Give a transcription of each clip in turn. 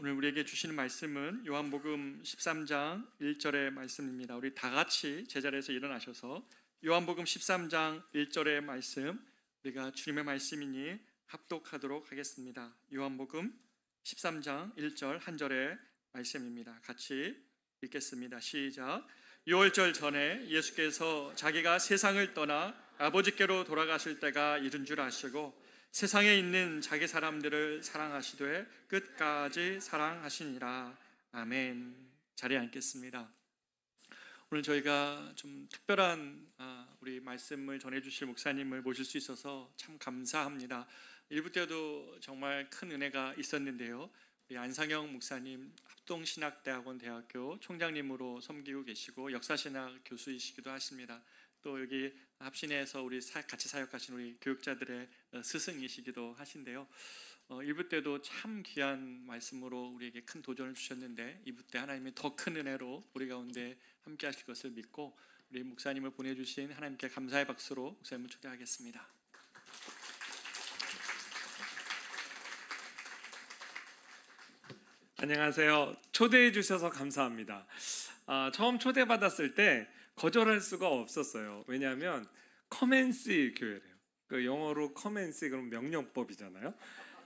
오늘 우리에게 주시는 말씀은 요한복음 13장 1절의 말씀입니다. 우리 다 같이 제자리에서 일어나셔서 요한복음 13장 1절의 말씀, 우리가 주님의 말씀이니 합독하도록 하겠습니다. 요한복음 13장 1절 한 절의 말씀입니다. 같이 읽겠습니다. 시작. 유월절 전에 예수께서 자기가 세상을 떠나 아버지께로 돌아가실 때가 이른 줄 아시고 세상에 있는 자기 사람들을 사랑하시되 끝까지 사랑하시니라. 아멘. 자리에 앉겠습니다. 오늘 저희가 좀 특별한 우리 말씀을 전해주실 목사님을 모실 수 있어서 참 감사합니다. 일부 때도 정말 큰 은혜가 있었는데요. 우리 안상영 목사님 합동신학대학원 대학교 총장님으로 섬기고 계시고 역사신학 교수이시기도 하십니다. 또 여기 합신에서 우리 같이 사역하신 우리 교육자들의 스승이시기도 하신데요. 1부 때도 참 귀한 말씀으로 우리에게 큰 도전을 주셨는데 2부 때 하나님이 더 큰 은혜로 우리 가운데 함께 하실 것을 믿고 우리 목사님을 보내주신 하나님께 감사의 박수로 목사님을 초대하겠습니다. 안녕하세요. 초대해 주셔서 감사합니다. 처음 초대받았을 때 거절할 수가 없었어요. 왜냐하면 커맨시 교회래요. 그 영어로 커맨시 그럼 명령법이잖아요.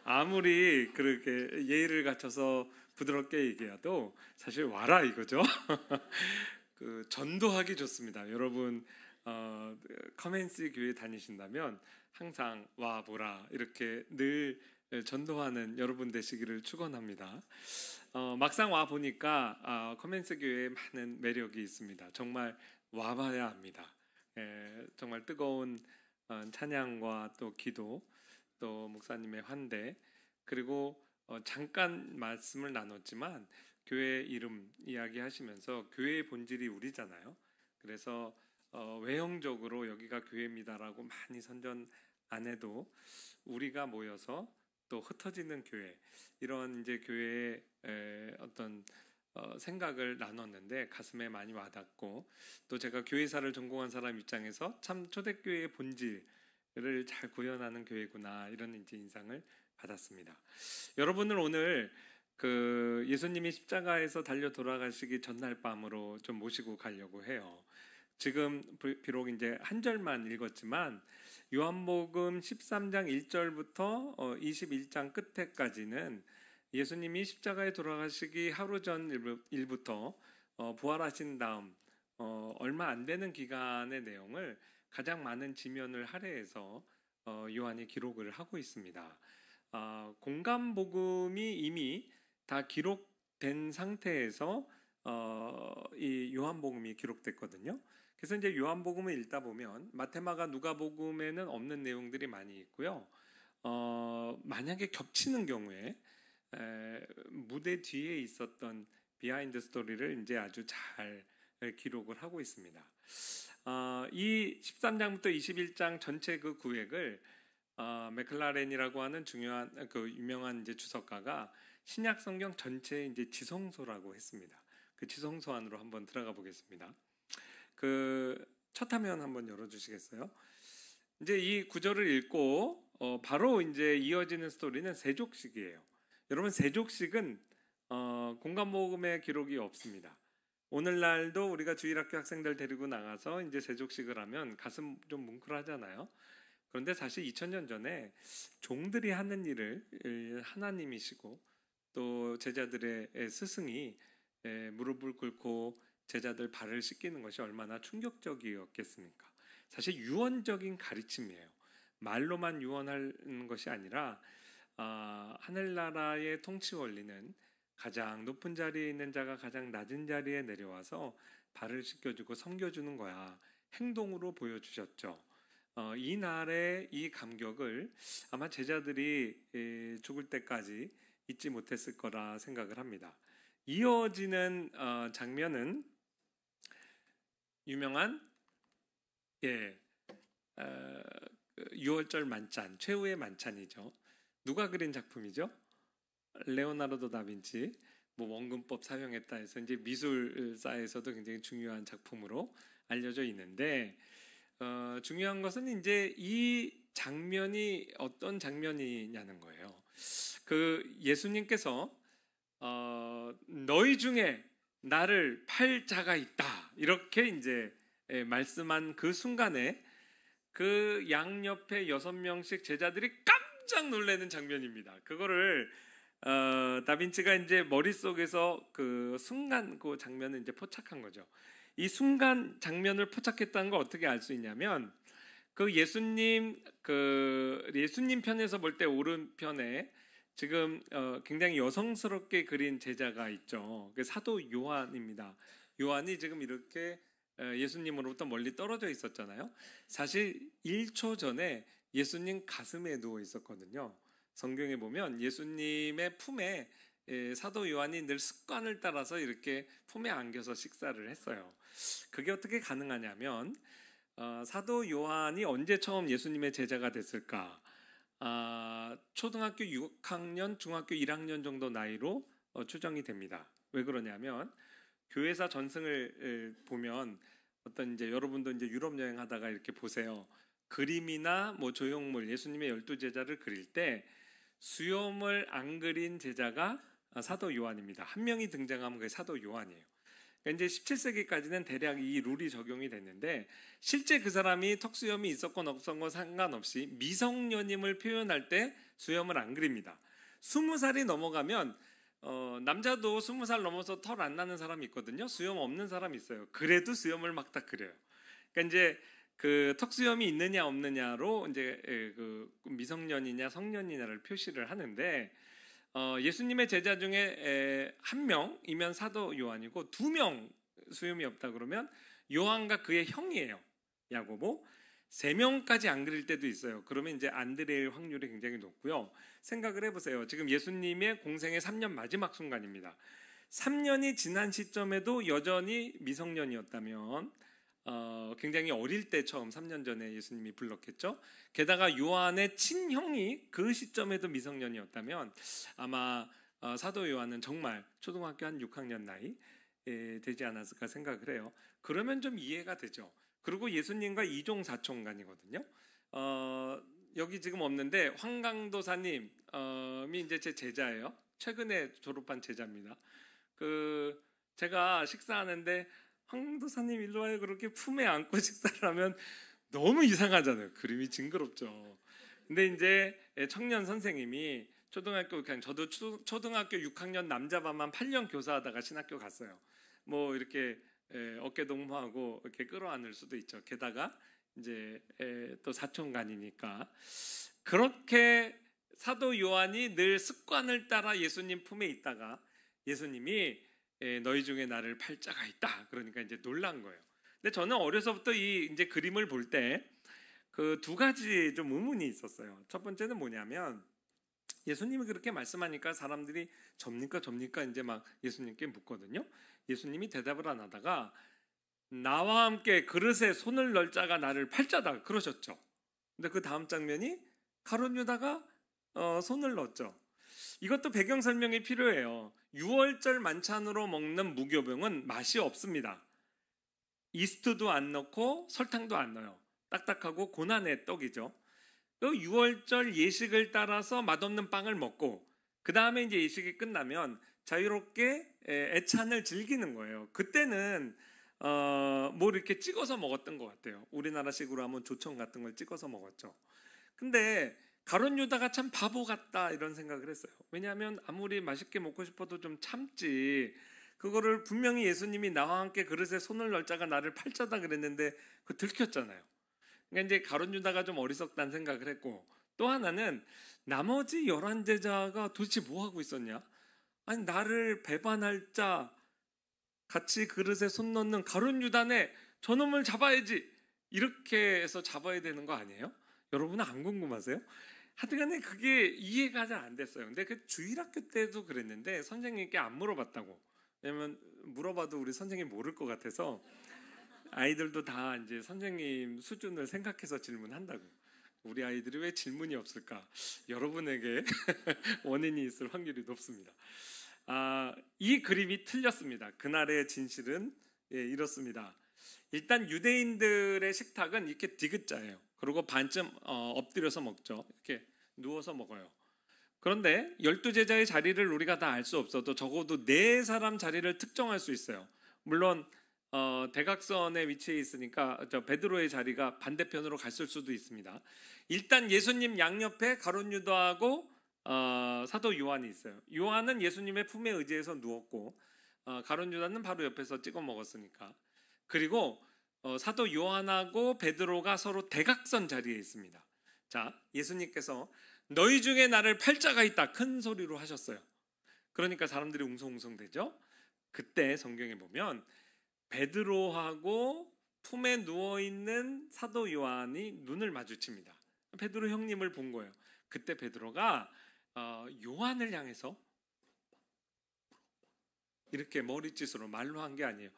아무리 그렇게 예의를 갖춰서 부드럽게 얘기해도 사실 와라 이거죠. 그 전도하기 좋습니다. 여러분 커맨시 교회 다니신다면 항상 와 보라 이렇게 늘 전도하는 여러분 되시기를 축원합니다. 막상 와 보니까 커맨스 교회에 많은 매력이 있습니다. 정말 와봐야 합니다. 정말 뜨거운 찬양과 또 기도, 또 목사님의 환대, 그리고 잠깐 말씀을 나눴지만 교회 이름 이야기하시면서 교회의 본질이 우리잖아요. 그래서 외형적으로 여기가 교회입니다라고 많이 선전 안 해도 우리가 모여서 또 흩어지는 교회, 이런 이제 교회의 어떤 생각을 나눴는데 가슴에 많이 와닿고, 또 제가 교회사를 전공한 사람 입장에서 참 초대교회의 본질을 잘 구현하는 교회구나 이런 이제 인상을 받았습니다. 여러분을 오늘 그 예수님이 십자가에서 달려 돌아가시기 전날 밤으로 좀 모시고 가려고 해요. 지금 비록 이제 한 절만 읽었지만 요한복음 13장 1절부터 21장 끝에까지는 예수님이 십자가에 돌아가시기 하루 전 일부터 부활하신 다음 얼마 안 되는 기간의 내용을 가장 많은 지면을 할애해서 요한이 기록을 하고 있습니다. 공간복음이 이미 다 기록된 상태에서 이 요한복음이 기록됐거든요. 그래서 이제 요한복음을 읽다 보면 마태마가 누가복음에는 없는 내용들이 많이 있고요. 만약에 겹치는 경우에 무대 뒤에 있었던 비하인드 스토리를 이제 아주 잘 기록을 하고 있습니다. 이 13장부터 21장 전체 그 구획을 맥클라렌이라고 하는 중요한 그 유명한 이제 주석가가 신약 성경 전체의 이제 지성소라고 했습니다. 그 지성소 안으로 한번 들어가 보겠습니다. 그 첫 화면 한번 열어주시겠어요? 이제 이 구절을 읽고 바로 이제 이어지는 스토리는 세족식이에요. 여러분 세족식은 공간복음의 기록이 없습니다. 오늘날도 우리가 주일학교 학생들 데리고 나가서 이제 세족식을 하면 가슴 좀 뭉클하잖아요. 그런데 사실 2000년 전에 종들이 하는 일을 하나님이시고 또 제자들의 스승이 무릎을 꿇고 제자들 발을 씻기는 것이 얼마나 충격적이었겠습니까? 사실 유언적인 가르침이에요. 말로만 유언하는 것이 아니라 하늘나라의 통치 원리는 가장 높은 자리에 있는 자가 가장 낮은 자리에 내려와서 발을 씻겨주고 섬겨주는 거야. 행동으로 보여주셨죠. 이 날의 이 감격을 아마 제자들이 죽을 때까지 잊지 못했을 거라 생각을 합니다. 이어지는 장면은 유명한 유월절 만찬, 최후의 만찬이죠. 누가 그린 작품이죠? 레오나르도 다빈치. 원근법 사용했다 해서 이제 미술사에서도 굉장히 중요한 작품으로 알려져 있는데 중요한 것은 이제 이 장면이 어떤 장면이냐는 거예요. 그 예수님께서 너희 중에 나를 팔 자가 있다. 이렇게 이제 말씀한 그 순간에 그 양옆에 6명씩 제자들이 깜짝 놀라는 장면입니다. 그거를 다빈치가 이제 머릿속에서 그 순간 그 장면을 이제 포착한 거죠. 이 순간 장면을 포착했다는 걸 어떻게 알 수 있냐면 그 예수님 편에서 볼 때 오른편에 지금 굉장히 여성스럽게 그린 제자가 있죠. 그 사도 요한입니다. 요한이 지금 이렇게 예수님으로부터 멀리 떨어져 있었잖아요. 사실 1초 전에 예수님 가슴에 누워 있었거든요. 성경에 보면 예수님의 품에 사도 요한이 늘 습관을 따라서 이렇게 품에 안겨서 식사를 했어요. 그게 어떻게 가능하냐면 사도 요한이 언제 처음 예수님의 제자가 됐을까? 초등학교 6학년, 중학교 1학년 정도 나이로 추정이 됩니다. 왜 그러냐면 교회사 전승을 보면 어떤 이제 여러분도 이제 유럽 여행하다가 이렇게 보세요. 그림이나 뭐 조형물 예수님의 12제자를 그릴 때 수염을 안 그린 제자가 사도 요한입니다. 한 명이 등장하면 그게 사도 요한이에요. 그러니까 이제 17세기까지는 대략 이 룰이 적용이 됐는데 실제 그 사람이 턱수염이 있었건 없었건 상관없이 미성년임을 표현할 때 수염을 안 그립니다. 20살이 넘어가면 남자도 20살 넘어서 털 안 나는 사람이 있거든요. 수염 없는 사람이 있어요. 그래도 수염을 막 다 그려요. 그러니까 이제 그 턱수염이 있느냐 없느냐로 이제 그 미성년이냐 성년이냐를 표시를 하는데 예수님의 제자 중에 한 명이면 사도 요한이고 2명 수염이 없다 그러면 요한과 그의 형이에요. 야고보. 3명까지 안 그릴 때도 있어요. 그러면 이제 안드레일 확률이 굉장히 높고요. 생각을 해보세요. 지금 예수님의 공생의 3년 마지막 순간입니다. 3년이 지난 시점에도 여전히 미성년이었다면 굉장히 어릴 때 처음 3년 전에 예수님이 불렀겠죠. 게다가 요한의 친형이 그 시점에도 미성년이었다면 아마 사도 요한은 정말 초등학교 한 6학년 나이 되지 않았을까 생각을 해요. 그러면 좀 이해가 되죠. 그리고 예수님과 이종 사촌간이거든요. 여기 지금 없는데 황강도사님이 이제 제 제자예요. 최근에 졸업한 제자입니다. 제가 식사하는데 황도사님 일로 와요. 그렇게 품에 안고 식사를 하면 너무 이상하잖아요. 그림이 징그럽죠. 근데 이제 청년 선생님이 저도 초등학교 6학년 남자반만 8년 교사하다가 신학교 갔어요. 뭐 이렇게 어깨 동무하고 이렇게 끌어안을 수도 있죠. 게다가 이제 또 사촌간이니까 그렇게 사도 요한이 늘 습관을 따라 예수님 품에 있다가 예수님이 너희 중에 나를 팔 자가 있다. 그러니까 이제 놀란 거예요. 근데 저는 어려서부터 이 이제 그림을 볼 때 그 2가지 좀 의문이 있었어요. 첫 번째는 뭐냐면 예수님이 그렇게 말씀하니까 사람들이 접니까 이제 막 예수님께 묻거든요. 예수님이 대답을 안 하다가 나와 함께 그릇에 손을 넣을 자가 나를 팔 자다 그러셨죠. 근데 그 다음 장면이 가룟 유다가 손을 넣었죠. 이것도 배경 설명이 필요해요. 6월절 만찬으로 먹는 무교병은 맛이 없습니다. 이스트도 안 넣고 설탕도 안 넣어요. 딱딱하고 고난의 떡이죠. 그 6월절 예식을 따라서 맛없는 빵을 먹고 그 다음에 이제 예식이 끝나면 자유롭게 애찬을 즐기는 거예요. 그때는 뭐 이렇게 찍어서 먹었던 것 같아요. 우리나라식으로 하면 조청 같은 걸 찍어서 먹었죠. 근데 가룟 유다가 참 바보 같다 이런 생각을 했어요. 왜냐하면 아무리 맛있게 먹고 싶어도 좀 참지. 그거를 분명히 예수님이 나와 함께 그릇에 손을 넣을 자가 나를 팔 자다 그랬는데 그거 들켰잖아요. 그러니까 이제 가룟 유다가 좀 어리석다는 생각을 했고 또 하나는 나머지 11제자가 도대체 뭐 하고 있었냐? 아니 나를 배반할 자 같이 그릇에 손 넣는 가룟 유다네 저놈을 잡아야지 이렇게 해서 잡아야 되는 거 아니에요? 여러분은 안 궁금하세요? 하여튼간에 그게 이해가 잘 안 됐어요. 근데 그 주일학교 때도 그랬는데 선생님께 안 물어봤다고. 왜냐면 물어봐도 우리 선생님 모를 것 같아서 아이들도 다 이제 선생님 수준을 생각해서 질문한다고. 우리 아이들이 왜 질문이 없을까? 여러분에게 원인이 있을 확률이 높습니다. 이 그림이 틀렸습니다. 그날의 진실은 이렇습니다. 일단 유대인들의 식탁은 이렇게 디귿자예요. 그리고 반쯤 엎드려서 먹죠. 이렇게 누워서 먹어요. 그런데 12제자의 자리를 우리가 다 알 수 없어도 적어도 4사람 자리를 특정할 수 있어요. 물론 대각선에 위치해 있으니까 베드로의 자리가 반대편으로 갔을 수도 있습니다. 일단 예수님 양옆에 가룟 유다하고 사도 요한이 있어요. 요한은 예수님의 품에 의지해서 누웠고 가룟 유다는 바로 옆에서 찍어 먹었으니까. 그리고 사도 요한하고 베드로가 서로 대각선 자리에 있습니다. 자, 예수님께서 너희 중에 나를 팔자가 있다 큰 소리로 하셨어요. 그러니까 사람들이 웅성웅성대죠. 그때 성경에 보면 베드로하고 품에 누워있는 사도 요한이 눈을 마주칩니다. 베드로 형님을 본 거예요. 그때 베드로가 요한을 향해서 이렇게 머리짓으로 말로 한 게 아니에요.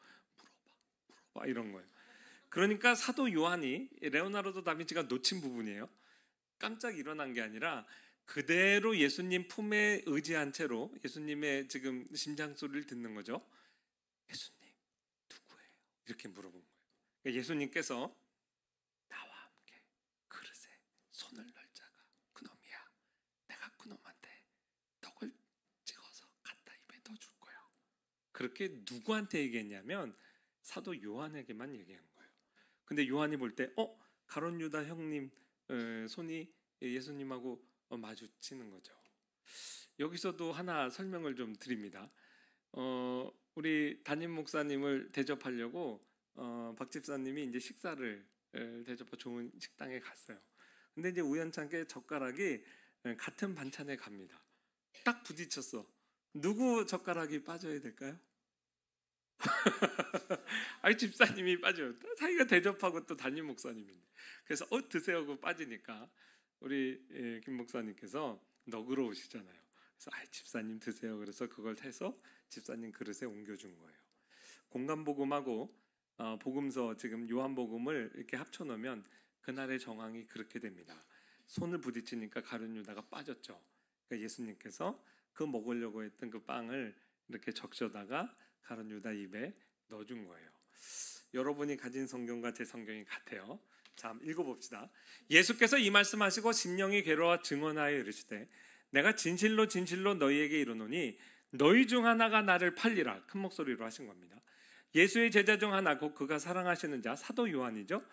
물어봐 이런 거예요. 그러니까 사도 요한이 레오나르도 다빈치가 놓친 부분이에요. 깜짝 일어난 게 아니라 그대로 예수님 품에 의지한 채로 예수님의 지금 심장 소리를 듣는 거죠. 예수님 누구예요? 이렇게 물어본 거예요. 그러니까 예수님께서 나와 함께 그릇에 손을 넣을 자가 그놈이야. 내가 그놈한테 떡을 찍어서 갖다 입에 넣어줄 거야. 그렇게 누구한테 얘기했냐면 사도 요한에게만 얘기한 거예요. 근데 요한이 볼 때 가룟 유다 형님 손이 예수님하고 마주치는 거죠. 여기서도 하나 설명을 좀 드립니다. 우리 담임 목사님을 대접하려고 박 집사님이 이제 식사를 대접하 좋은 식당에 갔어요. 근데 이제 우연찮게 젓가락이 같은 반찬에 갑니다. 딱 부딪혔어. 누구 젓가락이 빠져야 될까요? 아이 집사님이 빠져요. 자기가 대접하고 또 담임 목사님인데. 그래서 드세요 하고 빠지니까 우리 김 목사님께서 너그러우시잖아요. 그래서 아이 집사님 드세요. 그래서 그걸 해서 집사님 그릇에 옮겨준 거예요. 공간복음하고 복음서 지금 요한복음을 이렇게 합쳐놓으면 그날의 정황이 그렇게 됩니다. 손을 부딪히니까 가룟 유다가 빠졌죠. 그러니까 예수님께서 그 먹으려고 했던 그 빵을 이렇게 적셔다가 가룟 유다 입에 넣어준 거예요. 여러분이 가진 성경과 제 성경이 같아요. 자, 한번 읽어봅시다. 예수께서 이 말씀하시고 심령이 괴로워 증언하여 이르시되 내가 진실로 진실로 너희에게 이르노니 너희 중 하나가 나를 팔리라. 큰 목소리로 하신 겁니다. 예수의 제자 중 하나 곧 그가 사랑하시는 자 사도 요한이죠.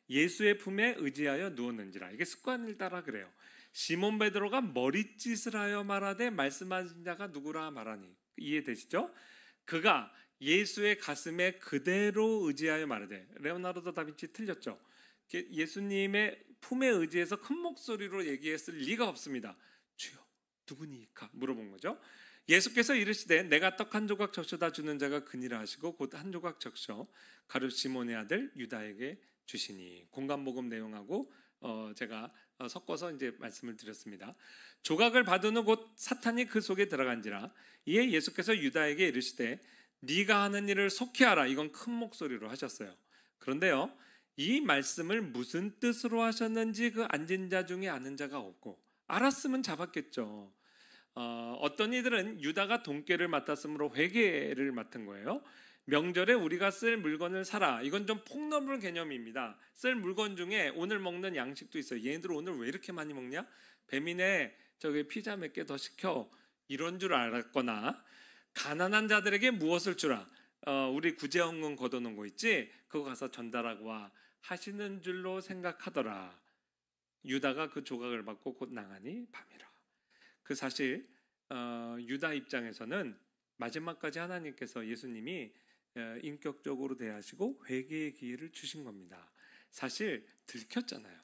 예수의 품에 의지하여 누웠는지라. 이게 습관을 따라 그래요. 시몬 베드로가 머리짓을 하여 말하되 말씀하신 자가 누구라 말하니. 이해되시죠? 그가 예수의 가슴에 그대로 의지하여 말하되 레오나르도 다빈치 틀렸죠. 예수님의 품에 의지해서 큰 목소리로 얘기했을 리가 없습니다. 주여 누구니까 물어본 거죠. 예수께서 이르시되 내가 떡 한 조각 적셔다 주는 자가 그니라 하시고 곧 한 조각 적셔 가룟 시몬의 아들 유다에게 주시니. 공간복음 내용하고 제가 섞어서 이제 말씀을 드렸습니다. 조각을 받은 후 곧 사탄이 그 속에 들어간지라. 이에 예수께서 유다에게 이르시되 네가 하는 일을 속히 하라. 이건 큰 목소리로 하셨어요. 그런데요, 이 말씀을 무슨 뜻으로 하셨는지 그 앉은 자 중에 아는 자가 없고, 알았으면 잡았겠죠. 어떤 이들은 유다가 돈깨를 맡았으므로 회계를 맡은 거예요. 명절에 우리가 쓸 물건을 사라. 이건 좀 폭넓은 개념입니다. 쓸 물건 중에 오늘 먹는 양식도 있어요. 얘네들 오늘 왜 이렇게 많이 먹냐? 배민에 저기 피자 몇 개 더 시켜. 이런 줄 알았거나, 가난한 자들에게 무엇을 주라. 우리 구제헌금 걷어놓은 거 있지? 그거 가서 전달하고 와 하시는 줄로 생각하더라. 유다가 그 조각을 받고 곧 나가니 밤이라. 그 사실 유다 입장에서는 마지막까지 하나님께서 예수님이 인격적으로 대하시고 회개의 기회를 주신 겁니다. 사실 들켰잖아요.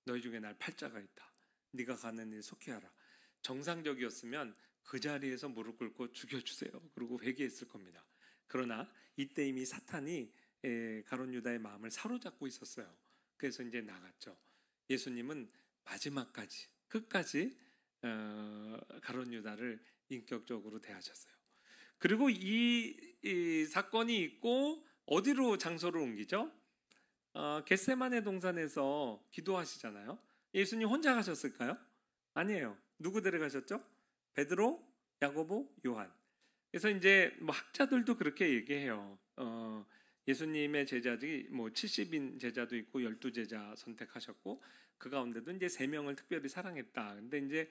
너희 중에 날 팔자가 있다. 네가 가는 일 속히 하라. 정상적이었으면 그 자리에서 무릎 꿇고 죽여주세요. 그리고 회개했을 겁니다. 그러나 이때 이미 사탄이 가룟 유다의 마음을 사로잡고 있었어요. 그래서 이제 나갔죠. 예수님은 마지막까지 끝까지 가룟 유다를 인격적으로 대하셨어요. 그리고 이 사건이 있고 어디로 장소를 옮기죠? 겟세마네 동산에서 기도하시잖아요. 예수님 혼자 가셨을까요? 아니에요. 누구 데려가셨죠? 베드로, 야고보, 요한. 그래서 이제 뭐 학자들도 그렇게 얘기해요. 예수님의 제자들이 뭐 70인 제자도 있고 12제자 선택하셨고 그 가운데도 이제 3명을 특별히 사랑했다. 근데 이제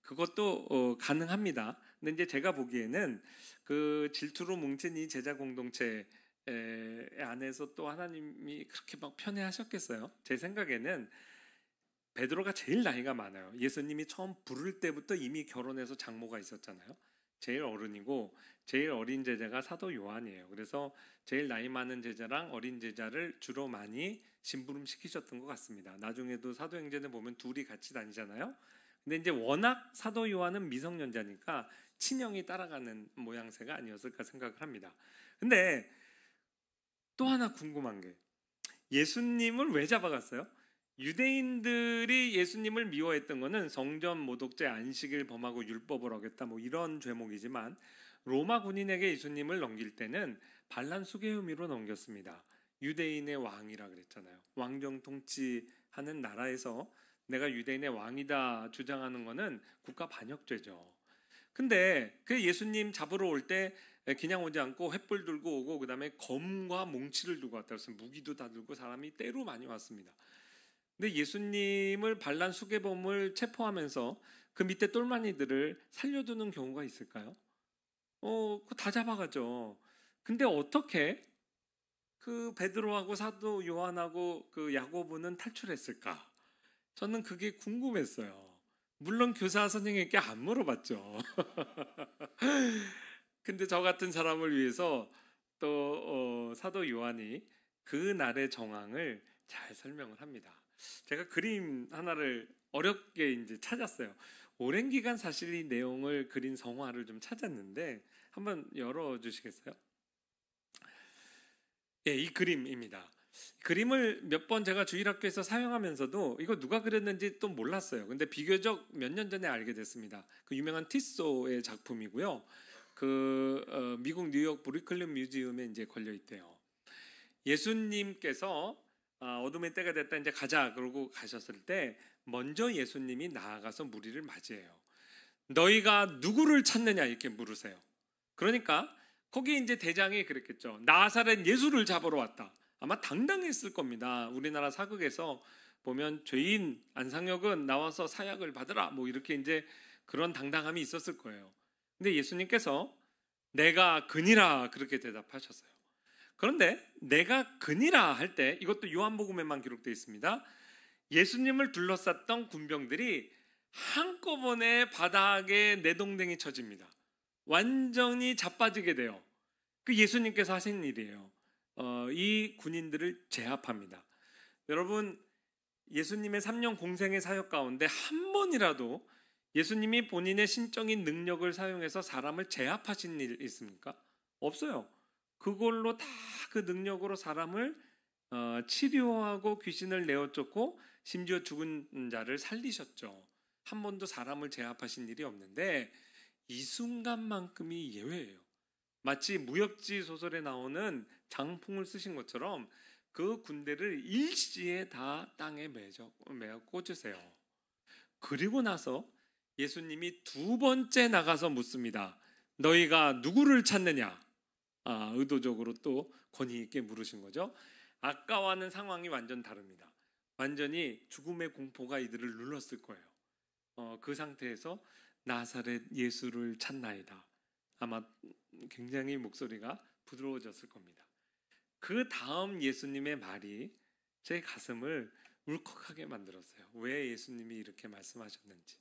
그것도 가능합니다. 근데 이제 제가 보기에는 그 질투로 뭉친 이 제자 공동체 안에서 또 하나님이 그렇게 막 편애하셨겠어요? 제 생각에는 베드로가 제일 나이가 많아요. 예수님이 처음 부를 때부터 이미 결혼해서 장모가 있었잖아요. 제일 어른이고 제일 어린 제자가 사도 요한이에요. 그래서 제일 나이 많은 제자랑 어린 제자를 주로 많이 심부름시키셨던 것 같습니다. 나중에도 사도행전에 보면 둘이 같이 다니잖아요. 근데 이제 워낙 사도 요한은 미성년자니까 친형이 따라가는 모양새가 아니었을까 생각을 합니다. 근데 또 하나 궁금한 게 예수님을 왜 잡아갔어요? 유대인들이 예수님을 미워했던 것은 성전 모독죄, 안식일 범하고 율법을 어겼다 뭐 이런 죄목이지만 로마 군인에게 예수님을 넘길 때는 반란 수괴 혐의로 넘겼습니다. 유대인의 왕이라 그랬잖아요. 왕정 통치하는 나라에서 내가 유대인의 왕이다 주장하는 것은 국가 반역죄죠. 근데 그 예수님 잡으러 올 때 그냥 오지 않고 횃불 들고 오고 그다음에 검과 몽치를 들고 왔다 그래서 무기도 다 들고 사람이 때로 많이 왔습니다. 근데 예수님을 반란 수괴범을 체포하면서 그 밑에 똘마니들을 살려두는 경우가 있을까요? 그거 다 잡아가죠. 근데 어떻게 그 베드로하고 사도 요한하고 그 야고보는 탈출했을까? 저는 그게 궁금했어요. 물론 교사 선생님께 안 물어봤죠. 근데 저 같은 사람을 위해서 또 사도 요한이 그 날의 정황을 잘 설명을 합니다. 제가 그림 하나를 어렵게 이제 찾았어요. 오랜 기간 사실 이 내용을 그린 성화를 좀 찾았는데 한번 열어주시겠어요? 예, 이 그림입니다. 그림을 몇 번 제가 주일학교에서 사용하면서도 이거 누가 그렸는지 또 몰랐어요. 근데 비교적 몇 년 전에 알게 됐습니다. 그 유명한 티소의 작품이고요. 미국 뉴욕 브루클린 뮤지엄에 이제 걸려 있대요. 예수님께서 어둠의 때가 됐다 이제 가자 그러고 가셨을 때 먼저 예수님이 나아가서 무리를 맞이해요. 너희가 누구를 찾느냐 이렇게 물으세요. 그러니까 거기 이제 대장이 그랬겠죠. 나사렛 예수를 잡으러 왔다. 아마 당당했을 겁니다. 우리나라 사극에서 보면 죄인 안상혁은 나와서 사약을 받으라 뭐 이렇게 이제 그런 당당함이 있었을 거예요. 근데 예수님께서 내가 그니라 그렇게 대답하셨어요. 그런데 내가 그니라 할 때 이것도 요한복음에만 기록되어 있습니다. 예수님을 둘러쌌던 군병들이 한꺼번에 바닥에 내동댕이 쳐집니다. 완전히 자빠지게 돼요. 그 예수님께서 하신 일이에요. 이 군인들을 제압합니다. 여러분 예수님의 3년 공생의 사역 가운데 한 번이라도 예수님이 본인의 신적인 능력을 사용해서 사람을 제압하신 일 있습니까? 없어요. 그걸로 다 그 능력으로 사람을 치료하고 귀신을 내어쫓고 심지어 죽은 자를 살리셨죠. 한 번도 사람을 제압하신 일이 없는데 이 순간만큼이 예외예요. 마치 무협지 소설에 나오는 장풍을 쓰신 것처럼 그 군대를 일시에 다 땅에 매어 꽂으세요. 그리고 나서 예수님이 두 번째 나가서 묻습니다. 너희가 누구를 찾느냐? 의도적으로 또 권위 있게 물으신 거죠. 아까와는 상황이 완전 다릅니다. 완전히 죽음의 공포가 이들을 눌렀을 거예요. 그 상태에서 나사렛 예수를 찾나이다. 아마 굉장히 목소리가 부드러워졌을 겁니다. 그 다음 예수님의 말이 제 가슴을 울컥하게 만들었어요. 왜 예수님이 이렇게 말씀하셨는지.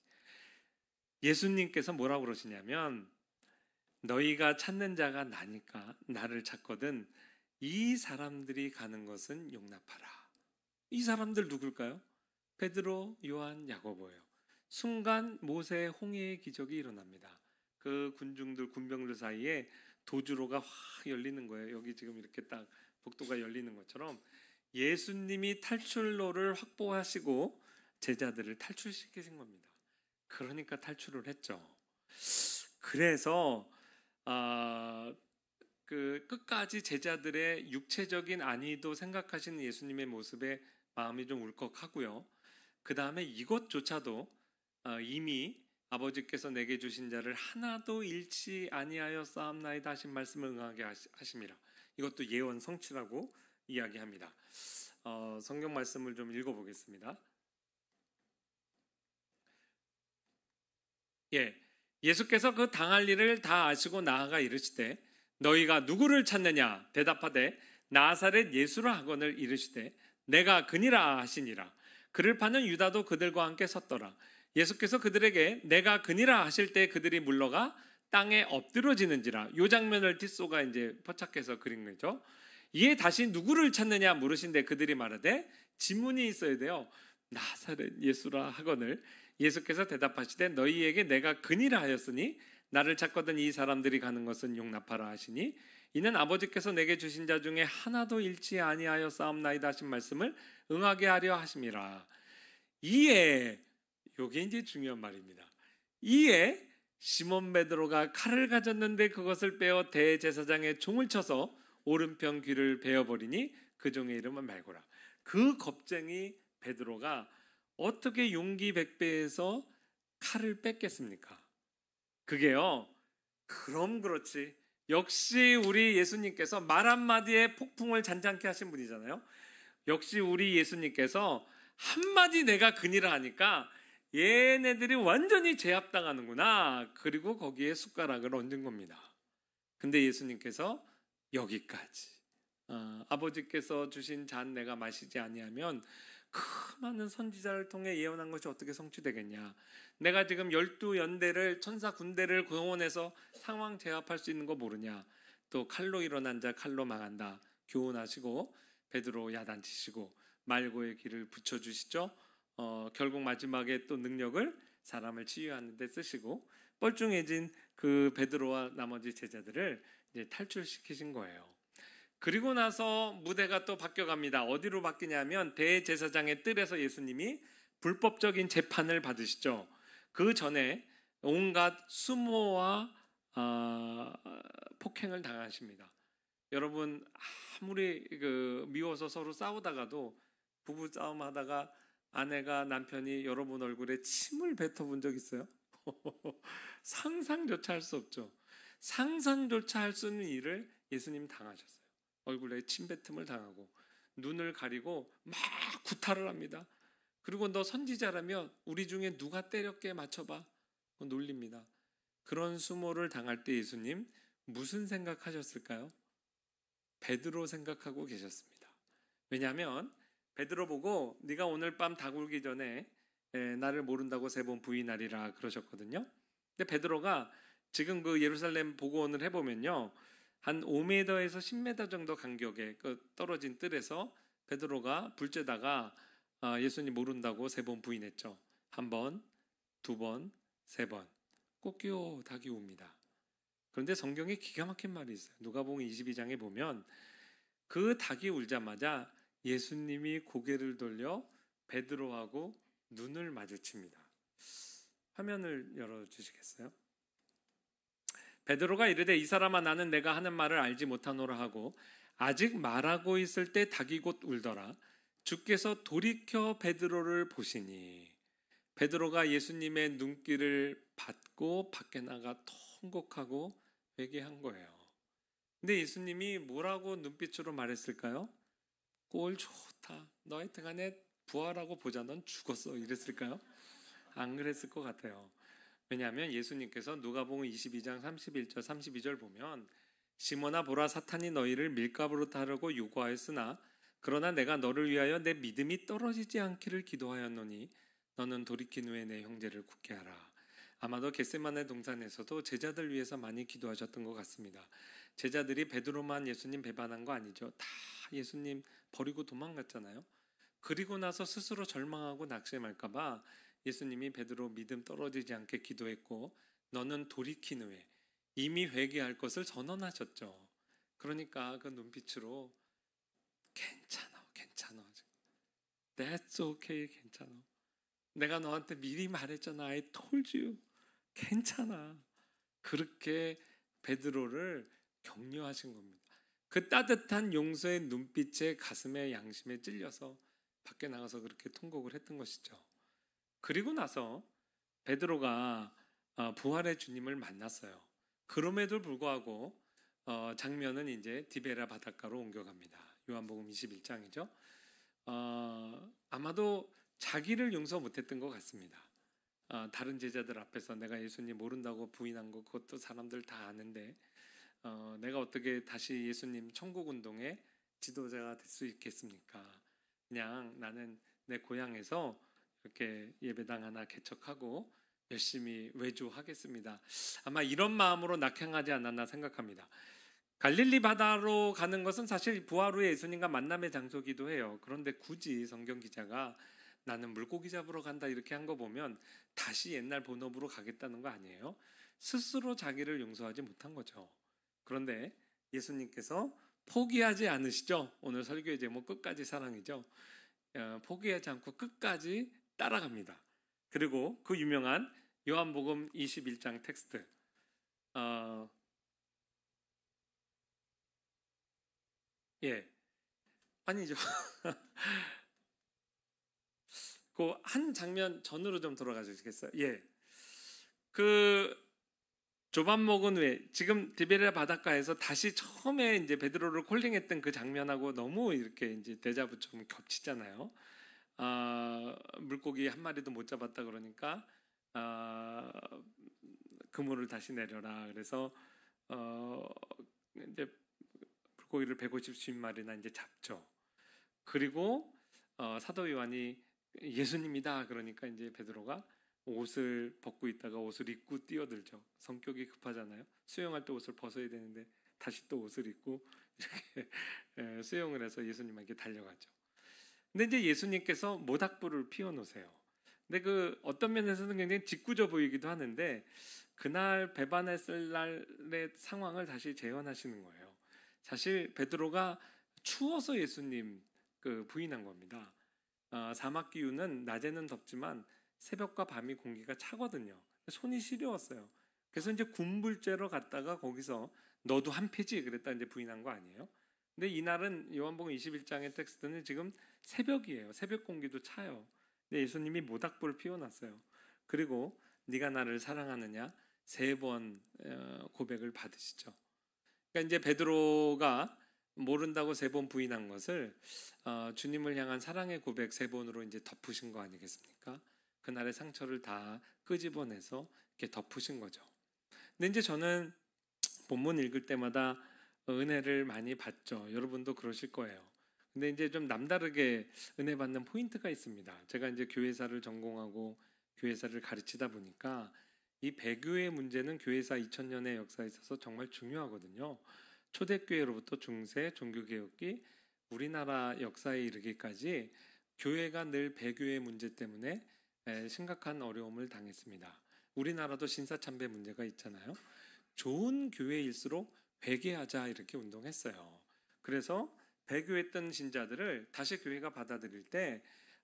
예수님께서 뭐라고 그러시냐면 너희가 찾는 자가 나니까 나를 찾거든 이 사람들이 가는 것은 용납하라. 이 사람들 누굴까요? 베드로, 요한, 야고보예요. 순간 모세의 홍해의 기적이 일어납니다. 그 군병들 사이에 도주로가 확 열리는 거예요. 여기 지금 이렇게 딱 복도가 열리는 것처럼 예수님이 탈출로를 확보하시고 제자들을 탈출시키신 겁니다. 그러니까 탈출을 했죠. 그래서 그 끝까지 제자들의 육체적인 안위도 생각하시는 예수님의 모습에 마음이 좀 울컥하고요. 그 다음에 이것조차도 이미 아버지께서 내게 주신 자를 하나도 잃지 아니하여 싸움나이다 하신 말씀을 응하게 하심이라. 이것도 예언 성취라고 이야기합니다. 성경 말씀을 좀 읽어보겠습니다. 예, 예수께서 그 당할 일을 다 아시고 나아가 이르시되 너희가 누구를 찾느냐 대답하되 나사렛 예수라 하거늘 이르시되 내가 그니라 하시니라. 그를 파는 유다도 그들과 함께 섰더라. 예수께서 그들에게 내가 그니라 하실 때 그들이 물러가 땅에 엎드러지는지라. 이 장면을 티소가 이제 포착해서 그린 거죠. 이에 다시 누구를 찾느냐 물으신데 그들이 말하되 지문이 있어야 돼요. 나사렛 예수라 하거늘 예수께서 대답하시되 너희에게 내가 그니라 하였으니 나를 찾거든 이 사람들이 가는 것은 용납하라 하시니 이는 아버지께서 내게 주신 자 중에 하나도 잃지 아니하여 싸움나이다 하신 말씀을 응하게 하려 하심이라. 이에 요게 이제 중요한 말입니다. 이에 시몬 베드로가 칼을 가졌는데 그것을 빼어 대제사장의 종을 쳐서 오른편 귀를 베어버리니 그 종의 이름은 말고라. 그 겁쟁이 베드로가 어떻게 용기 백배에서 칼을 뺐겠습니까? 그게요, 그럼 그렇지. 역시 우리 예수님께서 말 한마디에 폭풍을 잔잔케 하신 분이잖아요. 역시 우리 예수님께서 한마디 내가 그니라 하니까 얘네들이 완전히 제압당하는구나. 그리고 거기에 숟가락을 얹은 겁니다. 근데 예수님께서 여기까지. 아버지께서 주신 잔 내가 마시지 아니하면 그 많은 선지자를 통해 예언한 것이 어떻게 성취되겠냐. 내가 지금 12연대를 천사 군대를 동원해서 상황 제압할 수 있는 거 모르냐. 또 칼로 일어난 자 칼로 망한다. 교훈하시고 베드로 야단치시고 말고의 길을 붙여주시죠. 결국 마지막에 또 능력을 사람을 치유하는 데 쓰시고 뻘쭘해진 그 베드로와 나머지 제자들을 이제 탈출시키신 거예요. 그리고 나서 무대가 또 바뀌어갑니다. 어디로 바뀌냐면 대제사장의 뜰에서 예수님이 불법적인 재판을 받으시죠. 그 전에 온갖 수모와 폭행을 당하십니다. 여러분 아무리 미워서 서로 싸우다가도 부부 싸움하다가 아내가 남편이 여러분 얼굴에 침을 뱉어본 적 있어요? 상상조차 할 수 없죠. 상상조차 할 수 없는 일을 예수님 당하셨어요. 얼굴에 침뱉음을 당하고 눈을 가리고 막 구타를 합니다. 그리고 너 선지자라면 우리 중에 누가 때렸게 맞춰봐. 놀립니다. 그런 수모를 당할 때 예수님 무슨 생각하셨을까요? 베드로 생각하고 계셨습니다. 왜냐하면 베드로 보고 네가 오늘 밤 다굴기 전에 나를 모른다고 3번 부인하리라 그러셨거든요. 근데 베드로가 지금 그 예루살렘 복원을 해보면요, 한 5m에서 10m 정도 간격에 떨어진 뜰에서 베드로가 불쬐다가 예수님 모른다고 3번 부인했죠. 1번, 2번, 3번. 꼬끼오 닭이 웁니다. 그런데 성경에 기가 막힌 말이 있어요. 누가복음 22장에 보면 그 닭이 울자마자 예수님이 고개를 돌려 베드로하고 눈을 마주칩니다. 화면을 열어주시겠어요? 베드로가 이르되 이 사람아 나는 내가 하는 말을 알지 못하노라 하고 아직 말하고 있을 때 닭이 곧 울더라. 주께서 돌이켜 베드로를 보시니 베드로가 예수님의 눈길을 받고 밖에 나가 통곡하고 회개한 거예요. 근데 예수님이 뭐라고 눈빛으로 말했을까요? 꼴 좋다. 너 하여튼간에 부활하고 보자. 넌 죽었어. 이랬을까요? 안 그랬을 것 같아요. 왜냐하면 예수님께서 누가복음 22장 31절 32절 보면 시몬아 보라 사탄이 너희를 밀가부로 따르고 요구하였으나 그러나 내가 너를 위하여 내 믿음이 떨어지지 않기를 기도하였노니 너는 돌이킨 후에 내 형제를 굳게 하라. 아마도 겟세마네 동산에서도 제자들 위해서 많이 기도하셨던 것 같습니다. 제자들이 베드로만 예수님 배반한 거 아니죠. 다 예수님 버리고 도망갔잖아요. 그리고 나서 스스로 절망하고 낙심할까 봐 예수님이 베드로 믿음 떨어지지 않게 기도했고 너는 돌이킨 후에 이미 회개할 것을 선언하셨죠. 그러니까 그 눈빛으로 괜찮아. That's okay. 괜찮아. 내가 너한테 미리 말했잖아. I told you. 괜찮아. 그렇게 베드로를 격려하신 겁니다. 그 따뜻한 용서의 눈빛에 가슴에 양심에 찔려서 밖에 나가서 그렇게 통곡을 했던 것이죠. 그리고 나서 베드로가 부활의 주님을 만났어요. 그럼에도 불구하고 장면은 이제 디베라 바닷가로 옮겨갑니다. 요한복음 21장이죠. 아마도 자기를 용서 못했던 것 같습니다. 다른 제자들 앞에서 내가 예수님 모른다고 부인한 거 그것도 사람들 다 아는데 내가 어떻게 다시 예수님 천국 운동의 지도자가 될 수 있겠습니까? 그냥 나는 내 고향에서 이렇게 예배당 하나 개척하고 열심히 외주하겠습니다. 아마 이런 마음으로 낙향하지 않았나 생각합니다. 갈릴리 바다로 가는 것은 사실 부활 후에 예수님과 만남의 장소기도 해요. 그런데 굳이 성경 기자가 나는 물고기 잡으러 간다 이렇게 한 거 보면 다시 옛날 본업으로 가겠다는 거 아니에요? 스스로 자기를 용서하지 못한 거죠. 그런데 예수님께서 포기하지 않으시죠? 오늘 설교의 제목 끝까지 사랑이죠. 포기하지 않고 끝까지 따라갑니다. 그리고 그 유명한 요한복음 21장 텍스트 아니죠. 그 한 장면 전으로 좀 돌아가 주시겠어요? 그 조반 먹은 후에 지금 디베레아 바닷가에서 다시 처음에 이제 베드로를 콜링했던 그 장면하고 너무 이렇게 이제 데자부 좀 겹치잖아요. 물고기 한 마리도 못 잡았다 그러니까 그물을 다시 내려라. 그래서 이제 물고기를 150마리나 이제 잡죠. 그리고 사도 요한이 예수님이다 그러니까 이제 베드로가 옷을 벗고 있다가 옷을 입고 뛰어들죠. 성격이 급하잖아요. 수영할 때 옷을 벗어야 되는데 다시 또 옷을 입고 이렇게 수영을 해서 예수님에게 달려가죠. 근데 이제 예수님께서 모닥불을 피워놓으세요. 근데 그 어떤 면에서는 굉장히 짓궂어 보이기도 하는데 그날 배반했을 날의 상황을 다시 재현하시는 거예요. 사실 베드로가 추워서 예수님 부인한 겁니다. 사막 기후는 낮에는 덥지만 새벽과 밤이 공기가 차거든요. 손이 시려웠어요. 그래서 이제 군불죄로 갔다가 거기서 너도 한패지 그랬다 이제 부인한 거 아니에요? 근데 이날은 요한복음 21장의 텍스트는 지금 새벽이에요. 새벽 공기도 차요. 근데 예수님이 모닥불을 피워놨어요. 그리고 네가 나를 사랑하느냐 3번 고백을 받으시죠. 그러니까 이제 베드로가 모른다고 3번 부인한 것을 주님을 향한 사랑의 고백 3번으로 이제 덮으신 거 아니겠습니까? 그날의 상처를 다 끄집어내서 이렇게 덮으신 거죠. 근데 이제 저는 본문 읽을 때마다 은혜를 많이 받죠. 여러분도 그러실 거예요. 근데 이제 좀 남다르게 은혜 받는 포인트가 있습니다. 제가 이제 교회사를 전공하고 교회사를 가르치다 보니까 이 배교의 문제는 교회사 2000년의 역사에 있어서 정말 중요하거든요. 초대교회로부터 중세, 종교개혁기, 우리나라 역사에 이르기까지 교회가 늘 배교의 문제 때문에 심각한 어려움을 당했습니다. 우리나라도 신사참배 문제가 있잖아요. 좋은 교회일수록 회개하자 이렇게 운동했어요. 그래서 배교했던 신자들을 다시 교회가 받아들일 때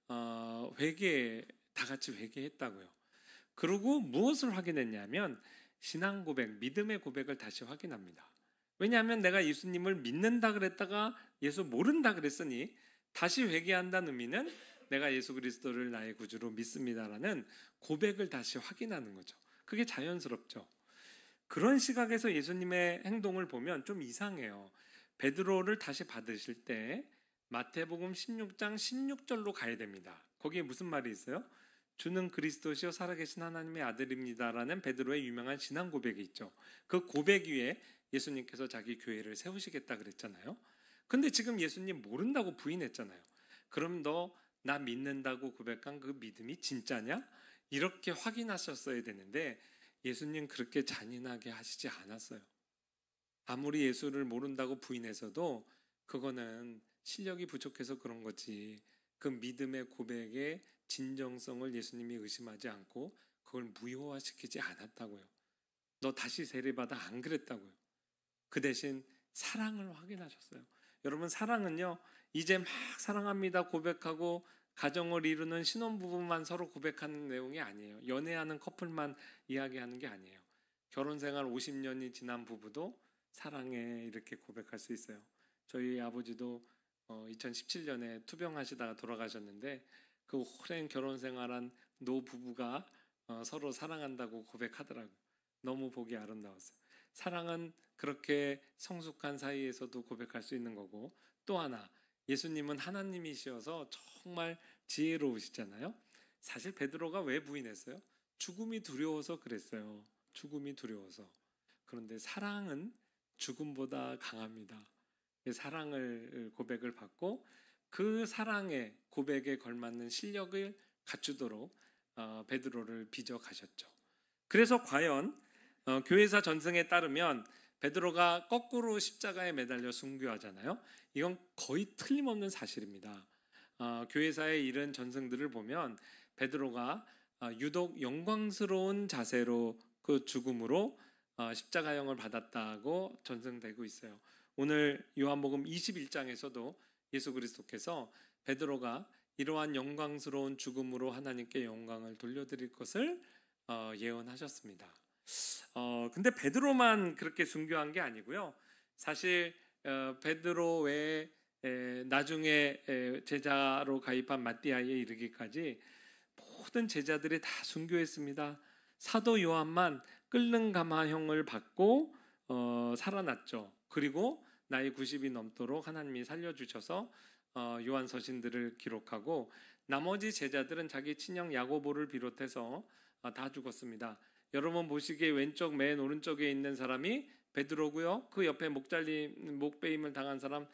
다 같이 회개했다고요. 그리고 무엇을 확인했냐면 신앙 고백, 믿음의 고백을 다시 확인합니다. 왜냐하면 내가 예수님을 믿는다 그랬다가 예수 모른다 그랬으니 다시 회개한다는 의미는 내가 예수 그리스도를 나의 구주로 믿습니다라는 고백을 다시 확인하는 거죠. 그게 자연스럽죠. 그런 시각에서 예수님의 행동을 보면 좀 이상해요. 베드로를 다시 받으실 때 마태복음 16장 16절로 가야 됩니다. 거기에 무슨 말이 있어요? 주는 그리스도시요 살아계신 하나님의 아들입니다라는 베드로의 유명한 신앙 고백이 있죠. 그 고백 위에 예수님께서 자기 교회를 세우시겠다 그랬잖아요. 근데 지금 예수님 모른다고 부인했잖아요. 그럼 너 나 믿는다고 고백한 그 믿음이 진짜냐? 이렇게 확인하셨어야 되는데 예수님 그렇게 잔인하게 하시지 않았어요. 아무리 예수를 모른다고 부인해서도 그거는 실력이 부족해서 그런 거지. 그 믿음의 고백의 진정성을 예수님이 의심하지 않고 그걸 무효화시키지 않았다고요. 너 다시 세례받아 안 그랬다고요. 그 대신 사랑을 확인하셨어요. 여러분 사랑은요 이제 막 사랑합니다 고백하고 가정을 이루는 신혼부부만 서로 고백하는 내용이 아니에요. 연애하는 커플만 이야기하는 게 아니에요. 결혼생활 50년이 지난 부부도 사랑해 이렇게 고백할 수 있어요. 저희 아버지도 2017년에 투병하시다가 돌아가셨는데 그 오랜 결혼생활한 노부부가 서로 사랑한다고 고백하더라고요. 너무 보기 아름다웠어요. 사랑은 그렇게 성숙한 사이에서도 고백할 수 있는 거고 또 하나 예수님은 하나님이시어서 정말 지혜로우시잖아요. 사실 베드로가 왜 부인했어요? 죽음이 두려워서 그랬어요. 죽음이 두려워서. 그런데 사랑은 죽음보다 강합니다. 사랑을 고백을 받고 그 사랑의 고백에 걸맞는 실력을 갖추도록 베드로를 빚어 가셨죠. 그래서 과연 교회사 전승에 따르면 베드로가 거꾸로 십자가에 매달려 순교하잖아요. 이건 거의 틀림없는 사실입니다. 교회사의 이런 전승들을 보면 베드로가 유독 영광스러운 자세로 그 죽음으로 십자가형을 받았다고 전승되고 있어요. 오늘 요한복음 21장에서도 예수 그리스도께서 베드로가 이러한 영광스러운 죽음으로 하나님께 영광을 돌려드릴 것을 예언하셨습니다. 근데 베드로만 그렇게 순교한 게 아니고요. 사실 베드로 외에 나중에 제자로 가입한 마띠아에 이르기까지 모든 제자들이 다 순교했습니다. 사도 요한만 끓는 가마형을 받고 살아났죠. 그리고 나이 90이 넘도록 하나님이 살려주셔서 요한 서신들을 기록하고 나머지 제자들은 자기 친형 야고보를 비롯해서 다 죽었습니다. 여러분 보시기에 왼쪽 맨 오른쪽에 있는 사람이 베드로고요. 그 옆에 목베임을 당한 사람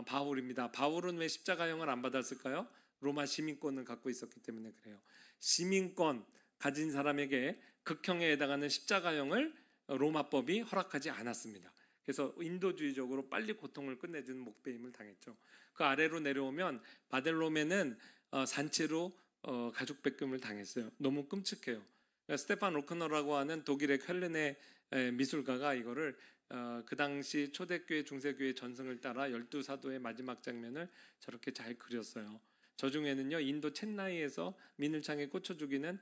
바울입니다. 바울은 왜 십자가형을 안 받았을까요? 로마 시민권을 갖고 있었기 때문에 그래요. 시민권 가진 사람에게 극형에 해당하는 십자가형을 로마법이 허락하지 않았습니다. 그래서 인도주의적으로 빨리 고통을 끝내주는 목베임을 당했죠. 그 아래로 내려오면 바델로메는 산채로 가죽 베김을 당했어요. 너무 끔찍해요. 스테판 로크너라고 하는 독일의 쾰른의 미술가가 이거를 그 당시 초대교회 중세교회 전승을 따라 12사도의 마지막 장면을 저렇게 잘 그렸어요. 저 중에는요 인도 첸나이에서 민을창에 꽂혀 죽이는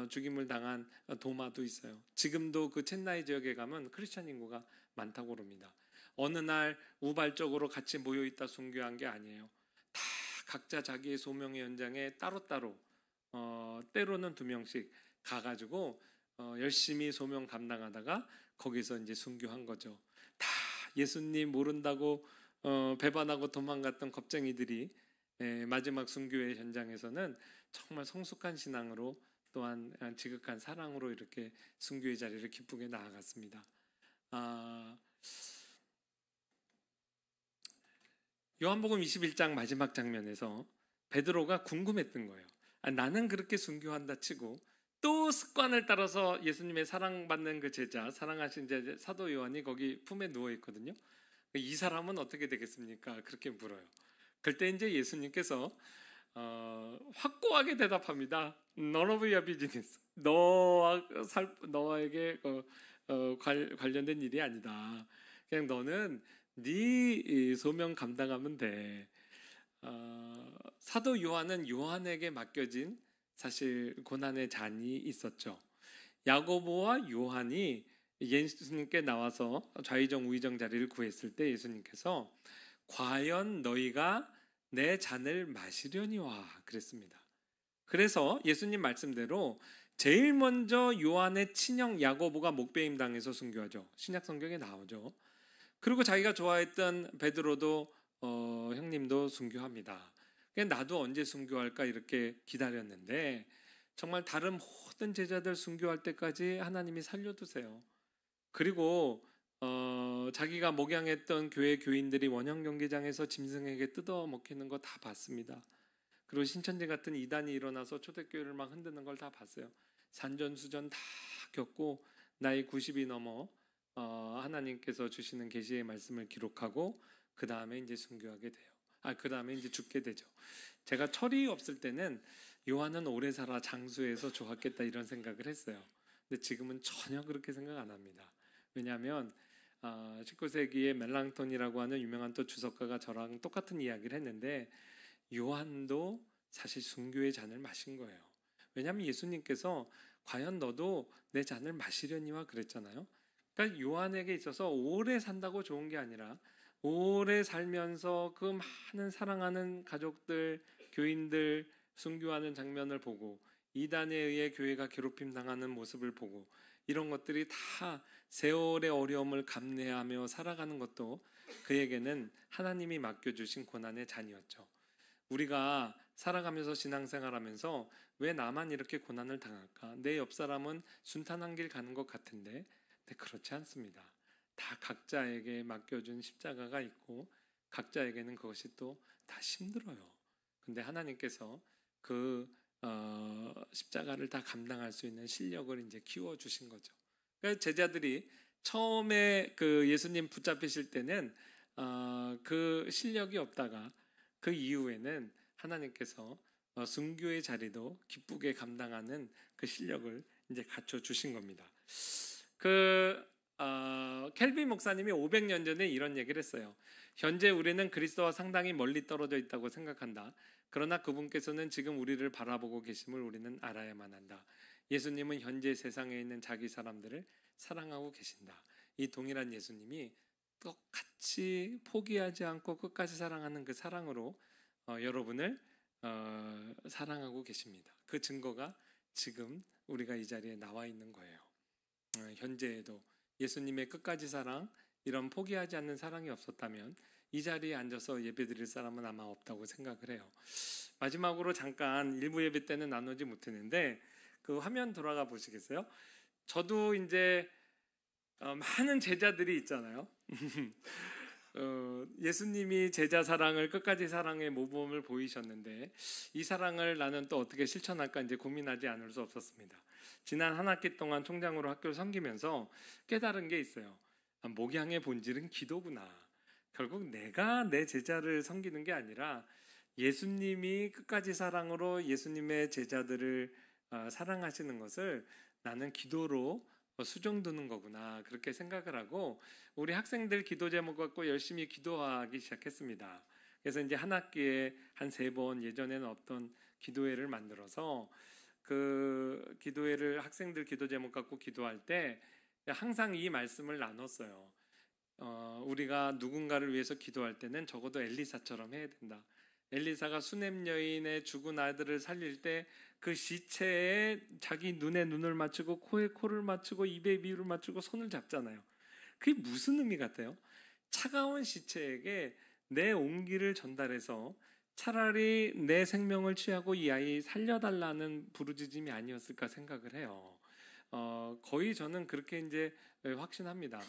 죽임을 당한 도마도 있어요. 지금도 그 첸나이 지역에 가면 크리스천 인구가 많다고 그럽니다. 어느 날 우발적으로 같이 모여있다 순교한 게 아니에요. 다 각자 자기의 소명의 현장에 따로따로 때로는 2명씩 가가지고 열심히 소명 감당하다가 거기서 이제 순교한 거죠. 다 예수님 모른다고 배반하고 도망갔던 겁쟁이들이 마지막 순교의 현장에서는 정말 성숙한 신앙으로 또한 지극한 사랑으로 이렇게 순교의 자리를 기쁘게 나아갔습니다. 요한복음 21장 마지막 장면에서 베드로가 궁금했던 거예요. 나는 그렇게 순교한다 치고 또 습관을 따라서 예수님의 사랑받는 그 제자, 사랑하신 제자 사도 요한이 거기 품에 누워 있거든요. 이 사람은 어떻게 되겠습니까? 그렇게 물어요. 그때 이제 예수님께서 확고하게 대답합니다. None of your business. 너에게 관련된 일이 아니다. 그냥 너는 네 소명 감당하면 돼. 사도 요한은 요한에게 맡겨진 사실 고난의 잔이 있었죠. 야고보와 요한이 예수님께 나와서 좌의정 우의정 자리를 구했을 때 예수님께서 과연 너희가 내 잔을 마시려니와 그랬습니다. 그래서 예수님 말씀대로 제일 먼저 요한의 친형 야고보가 목베임 당해서 순교하죠. 신약 성경에 나오죠. 그리고 자기가 좋아했던 베드로도 형님도 순교합니다. 나도 언제 순교할까 이렇게 기다렸는데 정말 다른 모든 제자들 순교할 때까지 하나님이 살려두세요. 그리고 자기가 목양했던 교회 교인들이 원형 경기장에서 짐승에게 뜯어먹히는 거 다 봤습니다. 그리고 신천지 같은 이단이 일어나서 초대교회를 막 흔드는 걸 다 봤어요. 산전수전 다 겪고 나이 90이 넘어 하나님께서 주시는 계시의 말씀을 기록하고 그 다음에 이제 순교하게 돼요. 그 다음에 이제 죽게 되죠. 제가 철이 없을 때는 요한은 오래 살아 장수해서 좋았겠다 이런 생각을 했어요. 근데 지금은 전혀 그렇게 생각 안 합니다. 왜냐하면 19세기에 멜랑톤이라고 하는 유명한 또 주석가가 저랑 똑같은 이야기를 했는데 요한도 사실 순교의 잔을 마신 거예요. 왜냐하면 예수님께서 과연 너도 내 잔을 마시려니와 그랬잖아요. 그러니까 요한에게 있어서 오래 산다고 좋은 게 아니라 오래 살면서 그 많은 사랑하는 가족들, 교인들 순교하는 장면을 보고 이단에 의해 교회가 괴롭힘 당하는 모습을 보고 이런 것들이 다 세월의 어려움을 감내하며 살아가는 것도 그에게는 하나님이 맡겨주신 고난의 잔이었죠. 우리가 살아가면서 신앙생활하면서 왜 나만 이렇게 고난을 당할까? 내 옆 사람은 순탄한 길 가는 것 같은데, 근데 그렇지 않습니다. 다 각자에게 맡겨준 십자가가 있고 각자에게는 그것이 또 다 힘들어요. 근데 하나님께서 그 십자가를 다 감당할 수 있는 실력을 이제 키워 주신 거죠. 그러니까 제자들이 처음에 그 예수님 붙잡히실 때는 그 실력이 없다가 그 이후에는 하나님께서 순교의 자리도 기쁘게 감당하는 그 실력을 이제 갖춰 주신 겁니다. 켈빈 목사님이 500년 전에 이런 얘기를 했어요. 현재 우리는 그리스도와 상당히 멀리 떨어져 있다고 생각한다. 그러나 그분께서는 지금 우리를 바라보고 계심을 우리는 알아야만 한다. 예수님은 현재 세상에 있는 자기 사람들을 사랑하고 계신다. 이 동일한 예수님이 똑같이 포기하지 않고 끝까지 사랑하는 그 사랑으로 여러분을 사랑하고 계십니다. 그 증거가 지금 우리가 이 자리에 나와 있는 거예요. 현재에도 예수님의 끝까지 사랑, 이런 포기하지 않는 사랑이 없었다면 이 자리에 앉아서 예배드릴 사람은 아마 없다고 생각을 해요. 마지막으로 잠깐 일부 예배 때는 나누지 못했는데 그 화면 돌아가 보시겠어요? 저도 이제 많은 제자들이 있잖아요. 예수님이 제자 사랑을 끝까지 사랑의 모범을 보이셨는데 이 사랑을 나는 또 어떻게 실천할까 이제 고민하지 않을 수 없었습니다. 지난 한 학기 동안 총장으로 학교를 섬기면서 깨달은 게 있어요. 목양의 본질은 기도구나. 결국 내가 내 제자를 섬기는 게 아니라 예수님이 끝까지 사랑으로 예수님의 제자들을 사랑하시는 것을 나는 기도로 수정두는 거구나, 그렇게 생각을 하고 우리 학생들 기도 제목 갖고 열심히 기도하기 시작했습니다. 그래서 이제 한 학기에 한 3번, 예전에는 없던 기도회를 만들어서 그 기도회를 학생들 기도 제목 갖고 기도할 때 항상 이 말씀을 나눴어요. 우리가 누군가를 위해서 기도할 때는 적어도 엘리사처럼 해야 된다. 엘리사가 수넴 여인의 죽은 아들을 살릴 때 그 시체에 자기 눈에 눈을 맞추고 코에 코를 맞추고 입에 입을 맞추고 손을 잡잖아요. 그게 무슨 의미 같아요? 차가운 시체에게 내 온기를 전달해서 차라리 내 생명을 취하고 이 아이 살려달라는 부르짖음이 아니었을까 생각을 해요. 거의 저는 그렇게 이제 확신합니다.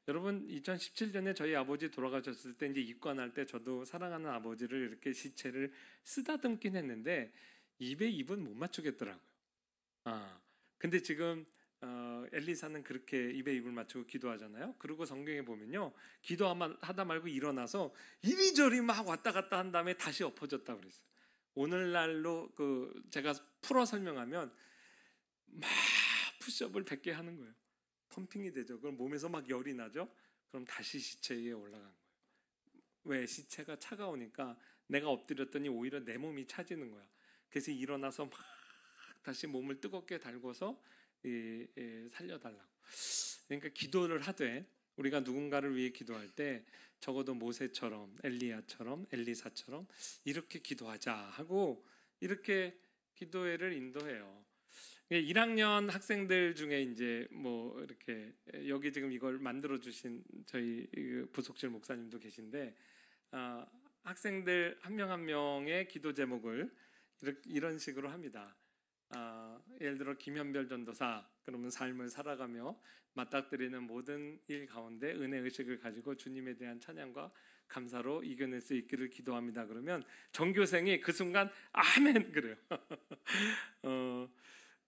여러분 2017년에 저희 아버지 돌아가셨을 때 이제 입관할 때 저도 사랑하는 아버지를 이렇게 시체를 쓰다듬긴 했는데 입에 입은 못 맞추겠더라고요. 근데 지금 엘리사는 그렇게 입에 입을 맞추고 기도하잖아요. 그리고 성경에 보면요, 기도하다 말고 일어나서 이리저리 막 왔다 갔다 한 다음에 다시 엎어졌다 그랬어요. 오늘날로 제가 풀어 설명하면 막 푸시업을 100개 하는 거예요. 펌핑이 되죠. 그럼 몸에서 막 열이 나죠. 그럼 다시 시체 위에 올라간 거예요. 왜? 시체가 차가우니까 내가 엎드렸더니 오히려 내 몸이 차지는 거야. 그래서 일어나서 막 다시 몸을 뜨겁게 달궈서 살려달라고. 그러니까 기도를 하되 우리가 누군가를 위해 기도할 때 적어도 모세처럼, 엘리야처럼, 엘리사처럼 이렇게 기도하자 하고 이렇게 기도회를 인도해요. 1학년 학생들 중에 이제 뭐 이렇게 여기 지금 이걸 만들어 주신 저희 부속실 목사님도 계신데 학생들 한 명 한 명의 기도 제목을 이런 식으로 합니다. 예를 들어 김현별 전도사, 그러면 삶을 살아가며 맞닥뜨리는 모든 일 가운데 은혜 의식을 가지고 주님에 대한 찬양과 감사로 이겨낼 수 있기를 기도합니다. 그러면 전교생이 그 순간 아멘 그래요.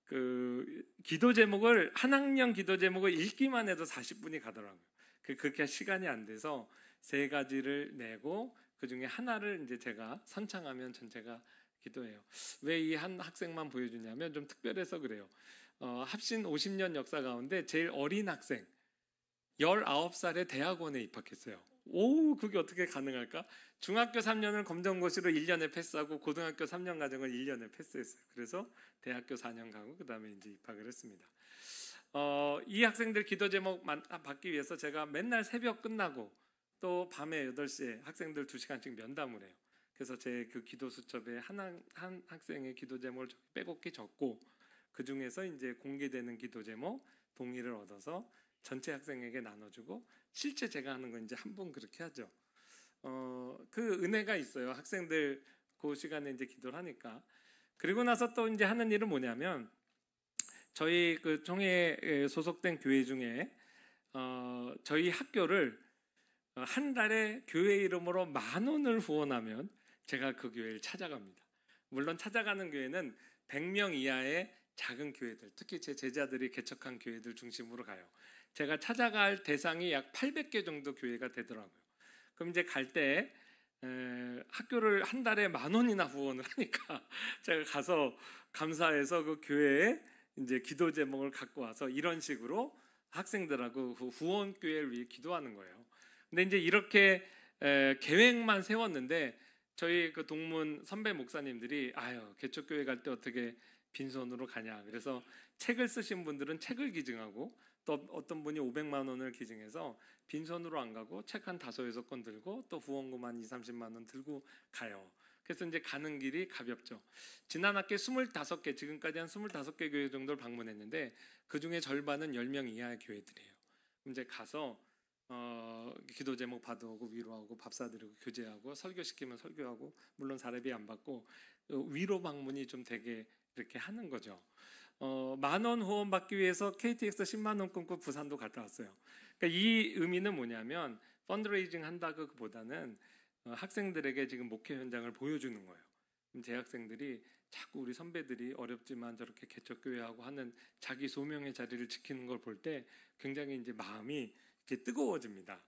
그 기도 제목을 한 학년 기도 제목을 읽기만 해도 40분이 가더라고요. 그렇게 시간이 안 돼서 3가지를 내고 그 중에 하나를 이제 제가 선창하면 전체가 기도해요. 왜 이 한 학생만 보여주냐면 좀 특별해서 그래요. 합신 50년 역사 가운데 제일 어린 학생 19살에 대학원에 입학했어요. 오, 그게 어떻게 가능할까? 중학교 3년을 검정고시로 1년에 패스하고 고등학교 3년 과정을 1년에 패스했어요. 그래서 대학교 4년 가고 그 다음에 이제 입학을 했습니다. 이 학생들 기도 제목 받기 위해서 제가 맨날 새벽 끝나고 또 밤에 8시에 학생들 2시간씩 면담을 해요. 그래서 제 그 기도 수첩에 한 학생의 기도 제목을 빼곡히 적고 그 중에서 이제 공개되는 기도 제목 동의를 얻어서 전체 학생에게 나눠주고 실제 제가 하는 건 이제 한 번 그렇게 하죠. 그 은혜가 있어요. 학생들 그 시간에 이제 기도를 하니까. 그리고 나서 또 이제 하는 일은 뭐냐면 저희 그 총회에 소속된 교회 중에 저희 학교를 한 달에 교회 이름으로 10,000원을 후원하면 제가 그 교회를 찾아갑니다. 물론 찾아가는 교회는 100명 이하의 작은 교회들, 특히 제 제자들이 개척한 교회들 중심으로 가요. 제가 찾아갈 대상이 약 800개 정도 교회가 되더라고요. 그럼 이제 갈 때 학교를 한 달에 10,000원이나 후원을 하니까 제가 가서 감사해서 그 교회에 이제 기도 제목을 갖고 와서 이런 식으로 학생들하고 그 후원 교회를 위해 기도하는 거예요. 근데 이제 이렇게 계획만 세웠는데 저희 그 동문 선배 목사님들이 개척 교회 갈 때 어떻게 빈손으로 가냐. 그래서 책을 쓰신 분들은 책을 기증하고 또 어떤 분이 500만 원을 기증해서 빈손으로 안 가고 책 한 5-6권 들고 또 후원금 한 20-30만 원 들고 가요. 그래서 이제 가는 길이 가볍죠. 지난 학기 25개, 지금까지 한 25개 교회 정도를 방문했는데 그 중에 절반은 10명 이하의 교회들이에요. 이제 가서 기도 제목 받아오고 위로하고 밥 사드리고 교제하고 설교시키면 설교하고 물론 사례비 안 받고 위로 방문이 좀 되게 이렇게 하는 거죠. 10,000원 후원 받기 위해서 KTX 10만 원 끊고 부산도 갔다 왔어요. 그러니까 이 의미는 뭐냐면 펀드레이징 한다기보다는 학생들에게 지금 목회 현장을 보여주는 거예요. 재학생들이 자꾸 우리 선배들이 어렵지만 저렇게 개척교회하고 하는 자기 소명의 자리를 지키는 걸 볼 때 굉장히 이제 마음이 이렇게 뜨거워집니다.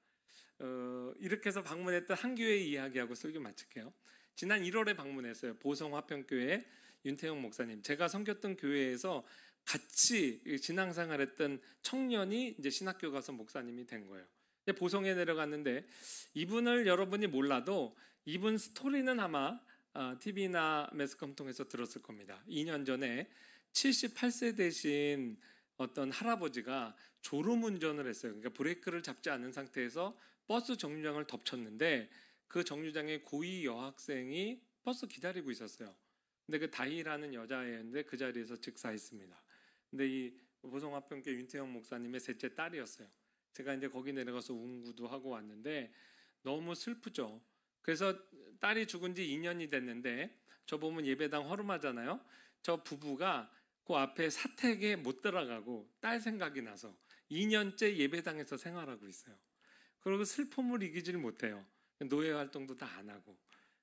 이렇게 해서 방문했던 한 교회 이야기하고 설교 마칠게요. 지난 1월에 방문했어요. 보성 화평교회 윤태영 목사님. 제가 섬겼던 교회에서 같이 신앙생활했던 청년이 이제 신학교 가서 목사님이 된 거예요. 보성에 내려갔는데 이분을 여러분이 몰라도 이분 스토리는 아마 TV나 매스컴 통해서 들었을 겁니다. 2년 전에 78세 되신 어떤 할아버지가 졸음운전을 했어요. 그러니까 브레이크를 잡지 않은 상태에서 버스 정류장을 덮쳤는데 그 정류장에 고2 여학생이 버스 기다리고 있었어요. 근데 그 다희라는 여자애였는데 그 자리에서 즉사했습니다. 근데 이 보성화평교 윤태영 목사님의 셋째 딸이었어요. 제가 이제 거기 내려가서 운구도 하고 왔는데 너무 슬프죠. 그래서 딸이 죽은 지 2년이 됐는데 저 보면 예배당 허름하잖아요. 저 부부가 그 앞에 사택에 못 들어가고 딸 생각이 나서 2년째 예배당에서 생활하고 있어요. 그리고 슬픔을 이기질 못해요. 노예 활동도 다 안 하고.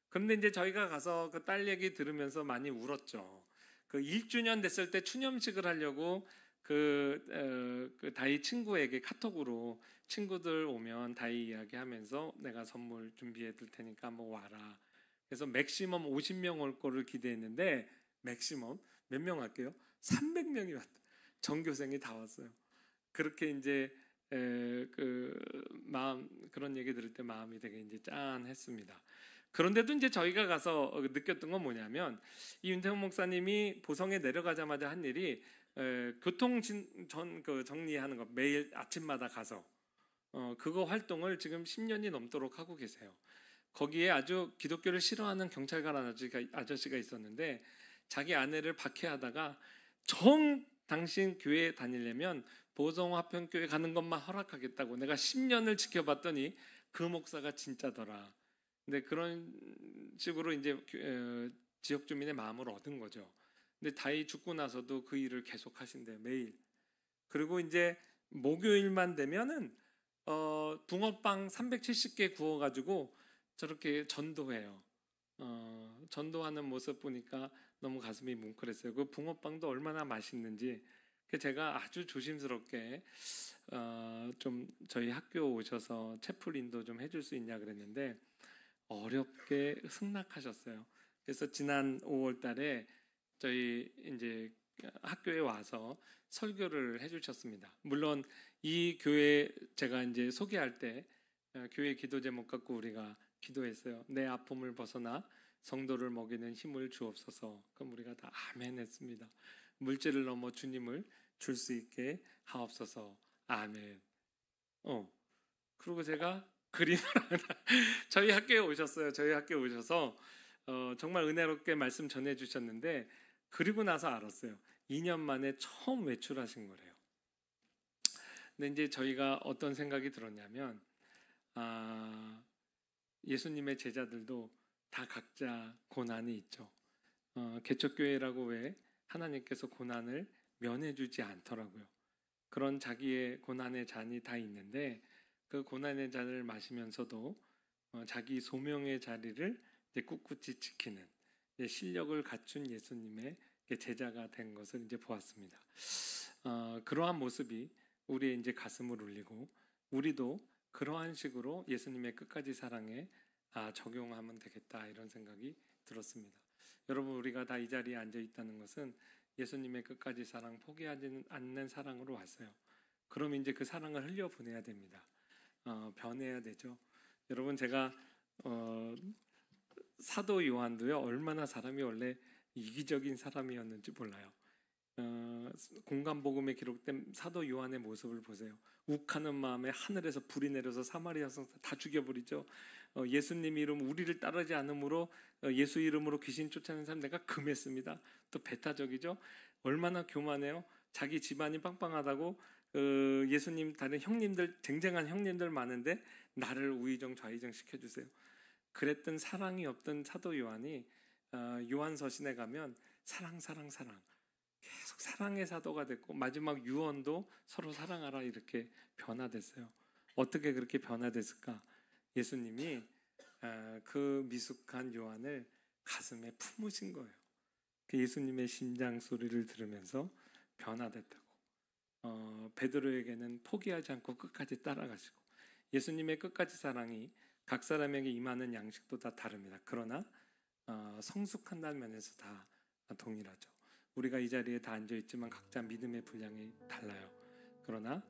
그런데 이제 저희가 가서 그 딸 얘기 들으면서 많이 울었죠. 그 1주년 됐을 때 추념식을 하려고 그 다희 친구에게 카톡으로 친구들 오면 다희 이야기하면서 내가 선물 준비해 둘 테니까 한번 와라. 그래서 맥시멈 50명 올 거를 기대했는데 맥시멈 몇 명 할게요? 300명이 왔다. 전교생이 다 왔어요. 그렇게 이제 그런 얘기 들을 때 마음이 되게 이제 짠했습니다. 그런데도 이제 저희가 가서 느꼈던 건 뭐냐면 이 윤태훈 목사님이 보성에 내려가자마자 한 일이 교통 정리하는 거 매일 아침마다 가서 그거 활동을 지금 10년이 넘도록 하고 계세요. 거기에 아주 기독교를 싫어하는 경찰관 아저씨가 있었는데 자기 아내를 박해하다가 당신 교회에 다니려면 보성화평교회 가는 것만 허락하겠다고 내가 10년을 지켜봤더니 그 목사가 진짜더라. 근데 그런 식으로 이제 지역 주민의 마음을 얻은 거죠. 근데 다이 죽고 나서도 그 일을 계속 하신대요. 매일. 그리고 이제 목요일만 되면은 붕어빵 370개 구워가지고 저렇게 전도해요. 전도하는 모습 보니까 너무 가슴이 뭉클했어요. 그 붕어빵도 얼마나 맛있는지. 제가 아주 조심스럽게 좀 저희 학교 오셔서 채플 인도 좀 해줄 수 있냐 그랬는데 어렵게 승낙하셨어요. 그래서 지난 5월달에 저희 이제 학교에 와서 설교를 해주셨습니다. 물론 이 교회 제가 이제 소개할 때 교회 기도 제목 갖고 우리가 기도했어요. 내 아픔을 벗어나 성도를 먹이는 힘을 주옵소서. 그럼 우리가 다 아멘 했습니다. 물질을 넘어 주님을 줄 수 있게 하옵소서. 아멘. 그리고 제가 그림을 저희 학교에 오셨어요. 저희 학교에 오셔서 정말 은혜롭게 말씀 전해주셨는데 그리고 나서 알았어요. 2년 만에 처음 외출하신 거래요. 근데 이제 저희가 어떤 생각이 들었냐면 예수님의 제자들도 다 각자 고난이 있죠. 개척교회라고 왜 하나님께서 고난을 면해주지 않더라고요. 그런 자기의 고난의 잔이 다 있는데 그 고난의 잔을 마시면서도 자기 소명의 자리를 이제 꿋꿋이 지키는 실력을 갖춘 예수님의 제자가 된 것을 이제 보았습니다. 그러한 모습이 우리의 이제 가슴을 울리고 우리도 그러한 식으로 예수님의 끝까지 사랑에 적용하면 되겠다 이런 생각이 들었습니다. 여러분 우리가 다 이 자리에 앉아 있다는 것은 예수님의 끝까지 사랑 포기하지 않는 사랑으로 왔어요. 그럼 이제 그 사랑을 흘려보내야 됩니다. 변해야 되죠. 여러분 제가 사도 요한도요 얼마나 사람이 원래 이기적인 사람이었는지 몰라요. 공간복음에 기록된 사도 요한의 모습을 보세요. 욱하는 마음에 하늘에서 불이 내려서 사마리아 성사 다 죽여버리죠. 예수님 이름 우리를 따르지 않으므로 예수 이름으로 귀신 쫓아내는 사람 내가 금했습니다. 또 배타적이죠. 얼마나 교만해요. 자기 집안이 빵빵하다고 예수님 다른 형님들 쟁쟁한 형님들 많은데 나를 우의정 좌의정 시켜주세요. 그랬던 사랑이 없던 사도 요한이 요한서신에 가면 사랑 계속 사랑의 사도가 됐고 마지막 유언도 서로 사랑하라 이렇게 변화됐어요. 어떻게 그렇게 변화됐을까? 예수님이 그 미숙한 요한을 가슴에 품으신 거예요. 그 예수님의 심장 소리를 들으면서 변화됐다고. 베드로에게는 포기하지 않고 끝까지 따라가시고 예수님의 끝까지 사랑이 각 사람에게 임하는 양식도 다 다릅니다. 그러나 성숙한다는 면에서 다 동일하죠. 우리가 이 자리에 다 앉아있지만 각자 믿음의 분량이 달라요. 그러나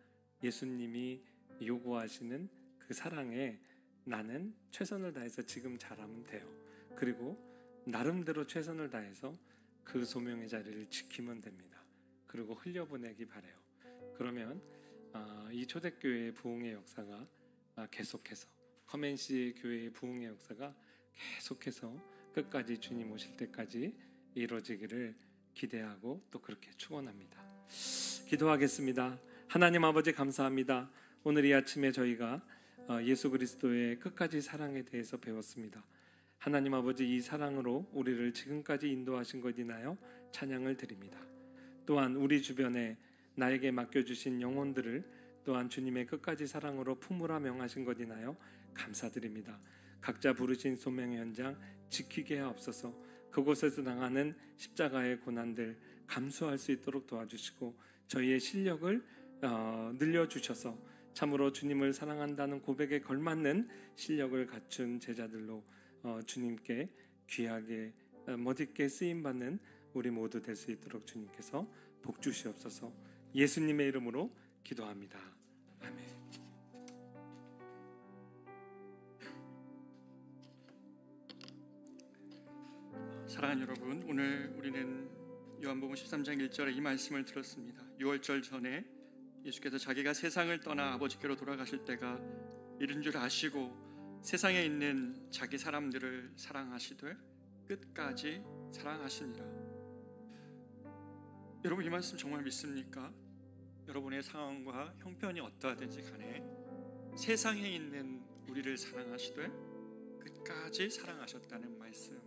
예수님이 요구하시는 그 사랑에 나는 최선을 다해서 지금 잘하면 돼요. 그리고 나름대로 최선을 다해서 그 소명의 자리를 지키면 됩니다. 그리고 흘려보내기 바래요. 그러면 이 초대교회의 부흥의 역사가 계속해서 커맨시 교회의 부흥의 역사가 계속해서 끝까지 주님 오실 때까지 이루어지기를 기대하고 또 그렇게 축원합니다. 기도하겠습니다. 하나님 아버지 감사합니다. 오늘 이 아침에 저희가 예수 그리스도의 끝까지 사랑에 대해서 배웠습니다. 하나님 아버지 이 사랑으로 우리를 지금까지 인도하신 것 인하여 찬양을 드립니다. 또한 우리 주변에 나에게 맡겨주신 영혼들을 또한 주님의 끝까지 사랑으로 품으라 명하신 것 인하여 감사드립니다. 각자 부르신 소명의 현장 지키게 하옵소서. 그곳에서 당하는 십자가의 고난들 감수할 수 있도록 도와주시고 저희의 실력을 늘려주셔서 참으로 주님을 사랑한다는 고백에 걸맞는 실력을 갖춘 제자들로 주님께 귀하게 멋있게 쓰임받는 우리 모두 될 수 있도록 주님께서 복 주시옵소서. 예수님의 이름으로 기도합니다. 아멘. 사랑하는 여러분, 오늘 우리는 요한복음 13장 1절에 이 말씀을 들었습니다. 6월절 전에 예수께서 자기가 세상을 떠나 아버지께로 돌아가실 때가 이른 줄 아시고 세상에 있는 자기 사람들을 사랑하시되 끝까지 사랑하시니라. 여러분 이 말씀 정말 믿습니까? 여러분의 상황과 형편이 어떠하든지 간에 세상에 있는 우리를 사랑하시되 끝까지 사랑하셨다는 말씀.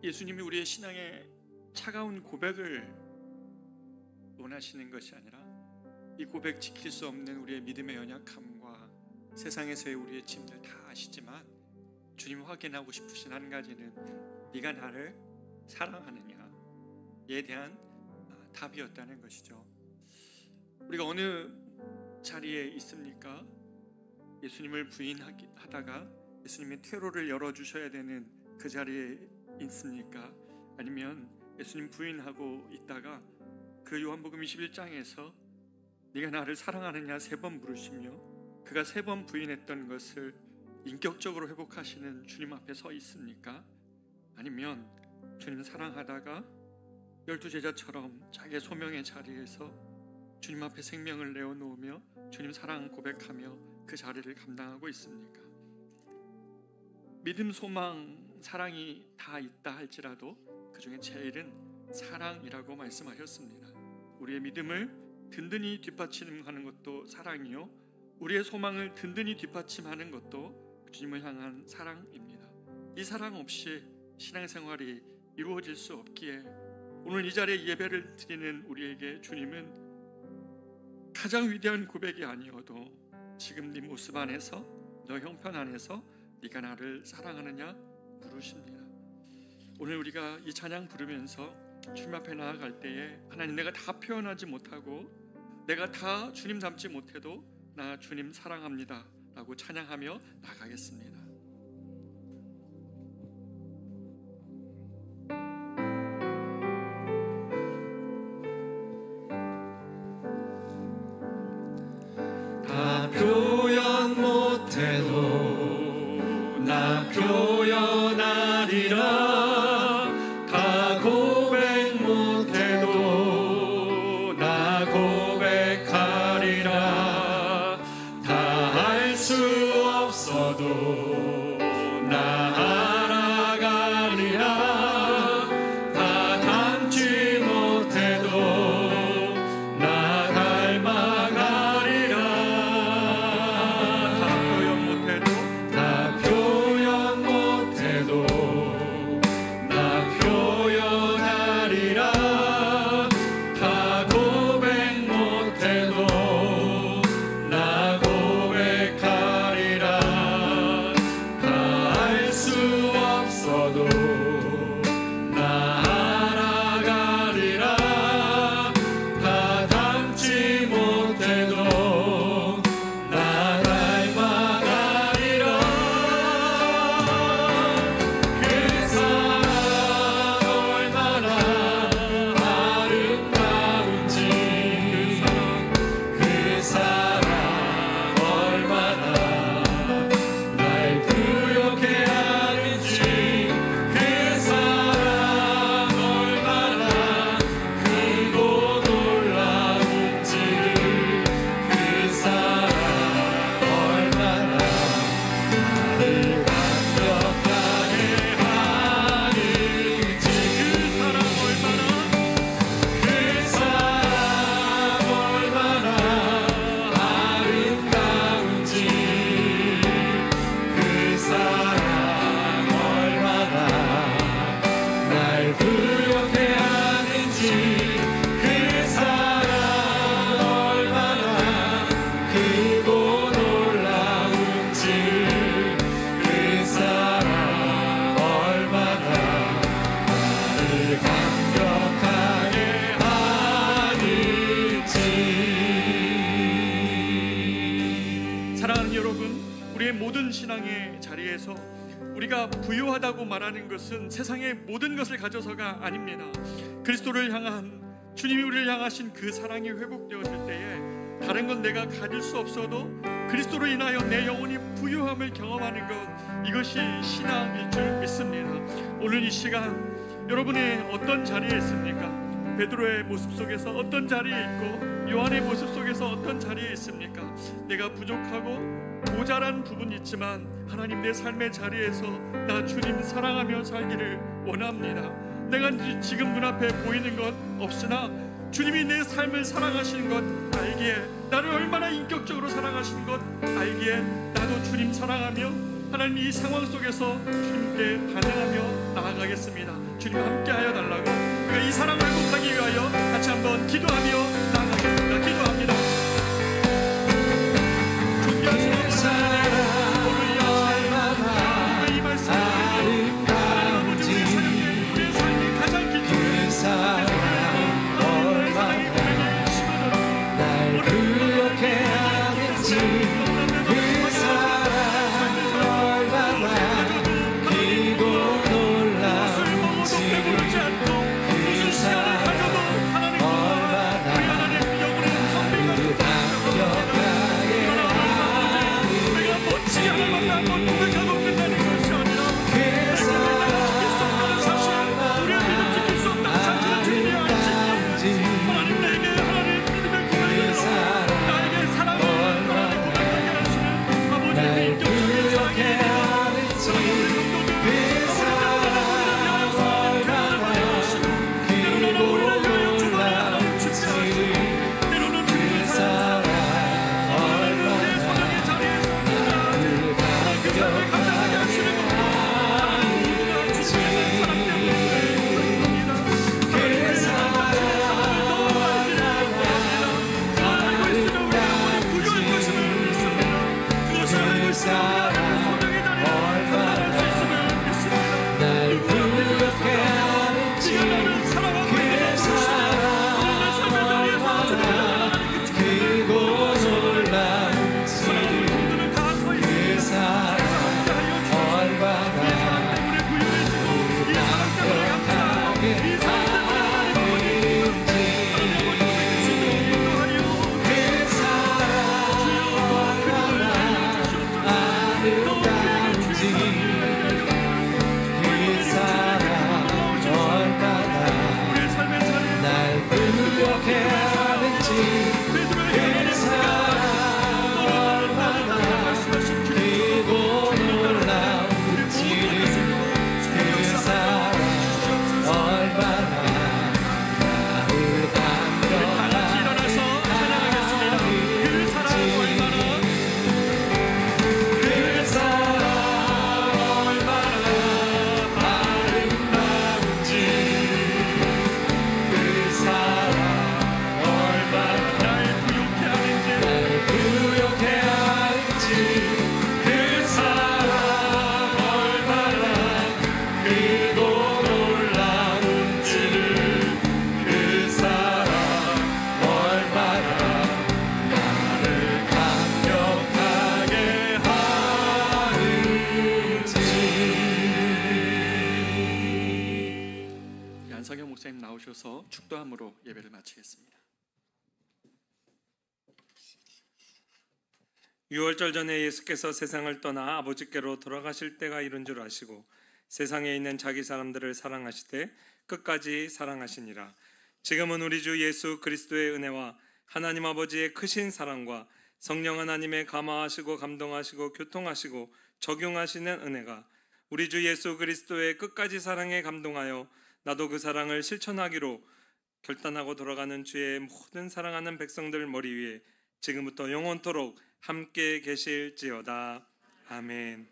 예수님이 우리의 신앙의 차가운 고백을 원하시는 것이 아니라 이 고백 지킬 수 없는 우리의 믿음의 연약함과 세상에서의 우리의 짐들 다 아시지만 주님 확인하고 싶으신 한 가지는 네가 나를 사랑하느냐에 대한 답이었다는 것이죠. 우리가 어느 자리에 있습니까? 예수님을 부인하다가 예수님의 퇴로를 열어주셔야 되는 그 자리에 있습니까? 아니면 예수님 부인하고 있다가 그 요한복음 21장에서 네가 나를 사랑하느냐 3번 물으시며 그가 3번 부인했던 것을 인격적으로 회복하시는 주님 앞에 서 있습니까? 아니면 주님 사랑하다가 12제자처럼 자기의 소명의 자리에서 주님 앞에 생명을 내어놓으며 주님 사랑 고백하며 그 자리를 감당하고 있습니까? 믿음, 소망, 사랑이 다 있다 할지라도 그 중에 제일은 사랑이라고 말씀하셨습니다. 우리의 믿음을 든든히 뒷받침하는 것도 사랑이요, 우리의 소망을 든든히 뒷받침하는 것도 주님을 향한 사랑입니다. 이 사랑 없이 신앙생활이 이루어질 수 없기에 오늘 이 자리에 예배를 드리는 우리에게 주님은 가장 위대한 고백이 아니어도 지금 네 모습 안에서, 너 형편 안에서 네가 나를 사랑하느냐 물으십니다. 오늘 우리가 이 찬양 부르면서 주님 앞에 나아갈 때에 하나님, 내가 다 표현하지 못하고 내가 다 주님 닮지 못해도 나 주님 사랑합니다 라고 찬양하며 나가겠습니다. 다 표현 못해도 나 표현하리라. 다 고백 못해도 나 고백하리라. 다 할 수 없어도 나 알아가리라. 다 닮지 못해도 나 닮아가리라. 다 표현 못해도 나 표현하리라. 다 고백 못해도 나 고백하리라. 다 할 수 없어도 나 알아가리라. 다 닮지 못해도 나 닮아가리라. 그 사랑 얼마나 아름다운지, 그 사랑 얼마나 날 부욕해 하는지, 그 사랑 얼마나 크고 놀라운지, 그 사랑 얼마나 나를 완벽하게 하는지, 그 사랑 얼마나, 그 사랑 얼마나 아름다운지, 그 사랑 얼마나 날 부욕해 하는지, 그 사랑 얼마나 크고 놀라운지, 그 사랑 얼마나 나를 감격하게 하는지. 사랑하는 여러분, 우리의 모든 신앙의 자리에서 우리가 부유하다고 말하는 것은 세상의 모든 것을 가져서가 아닙니다. 그리스도를 향한, 주님이 우리를 향하신 그 사랑이 회복되었을 때에 다른 건 내가 가질 수 없어도 그리스도로 인하여 내 영혼이 부유함을 경험하는 것, 이것이 신앙일 줄 믿습니다. 오늘 이 시간 여러분이 어떤 자리에 있습니까? 베드로의 모습 속에서 어떤 자리에 있고 요한의 모습 속에서 어떤 자리에 있습니까? 내가 부족하고 모자란 부분이 있지만 하나님, 내 삶의 자리에서 나 주님 사랑하며 살기를 원합니다. 내가 지금 눈앞에 보이는 것 없으나 주님이 내 삶을 사랑하시는 것 알기에, 나를 얼마나 인격적으로 사랑하시는 것 알기에 나도 주님 사랑하며 하나님 이 상황 속에서 주님께 반응하며 나아가겠습니다. 주님 함께하여 달라고, 우리가 이 사랑을 회복하기 위하여 같이 한번 기도하며 나아가겠습니다. 기도합니다. 존귀하신 하나님, 오늘 이 아침에 이 말씀을 하나님 아버지, 우리의 사랑에, 우리의 삶이 가장 깊은 그 사랑 얼마나 날 부욕해 하는지, 그 사랑 얼마나 크고 놀라운지, 그 사랑 얼마나 그 사랑 얼마나 날 부럽게 하는지 그 사랑 얼마나 크고 놀라운지 그 사랑 얼마나 감격하게 하는지 그 사랑 얼마나 아름다운지 그 사랑 얼마나 날 부럽게 하는지 그 사랑 얼마나 크고 놀라운지 그 사랑 얼마나 나를 감격하게 하는지 그 사랑 얼마나 아름다운지 그 사랑 얼마나 날 부욕해 하는지 그 사랑 얼마나 크고 놀라운지 그 사랑 얼마나 나를 감격하게 하는지. 안성현 목사님 나오셔서 축도함으로 예배를 마치겠습니다. 6월절 전에 예수께서 세상을 떠나 아버지께로 돌아가실 때가 이른 줄 아시고 세상에 있는 자기 사람들을 사랑하시되 끝까지 사랑하시니라. 지금은 우리 주 예수 그리스도의 은혜와 하나님 아버지의 크신 사랑과 성령 하나님의 감화하시고 감동하시고 교통하시고 적용하시는 은혜가 우리 주 예수 그리스도의 끝까지 사랑에 감동하여 나도 그 사랑을 실천하기로 결단하고 돌아가는 주의 모든 사랑하는 백성들 머리 위에 지금부터 영원토록 함께 계실지어다. 아멘.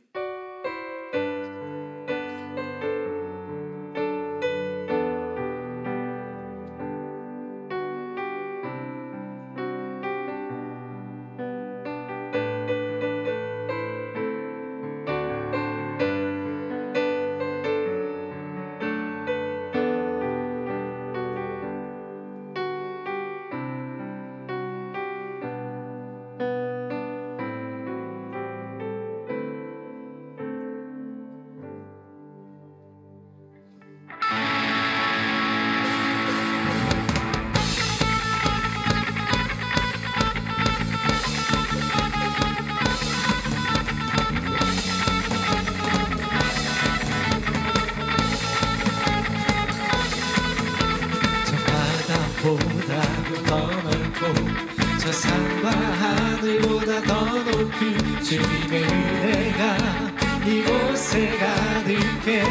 보다도 더 넓고 저 산과 하늘보다 더 높은 주님의 은혜가 이곳에 가득해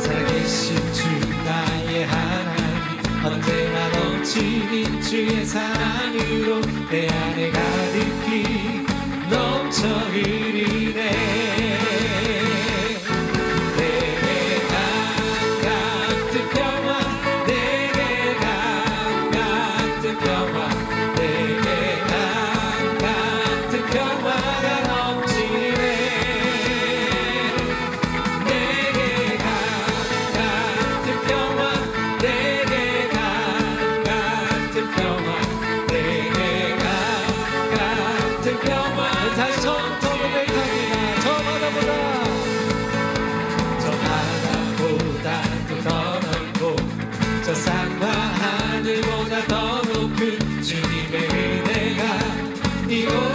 살아계신 주 나의 하나님 언제나 넘치는 주의 사랑으로 내 안에 가득히 넘쳐 흐르네 산과 하늘보다 더 높은 주님의 은혜가 이곳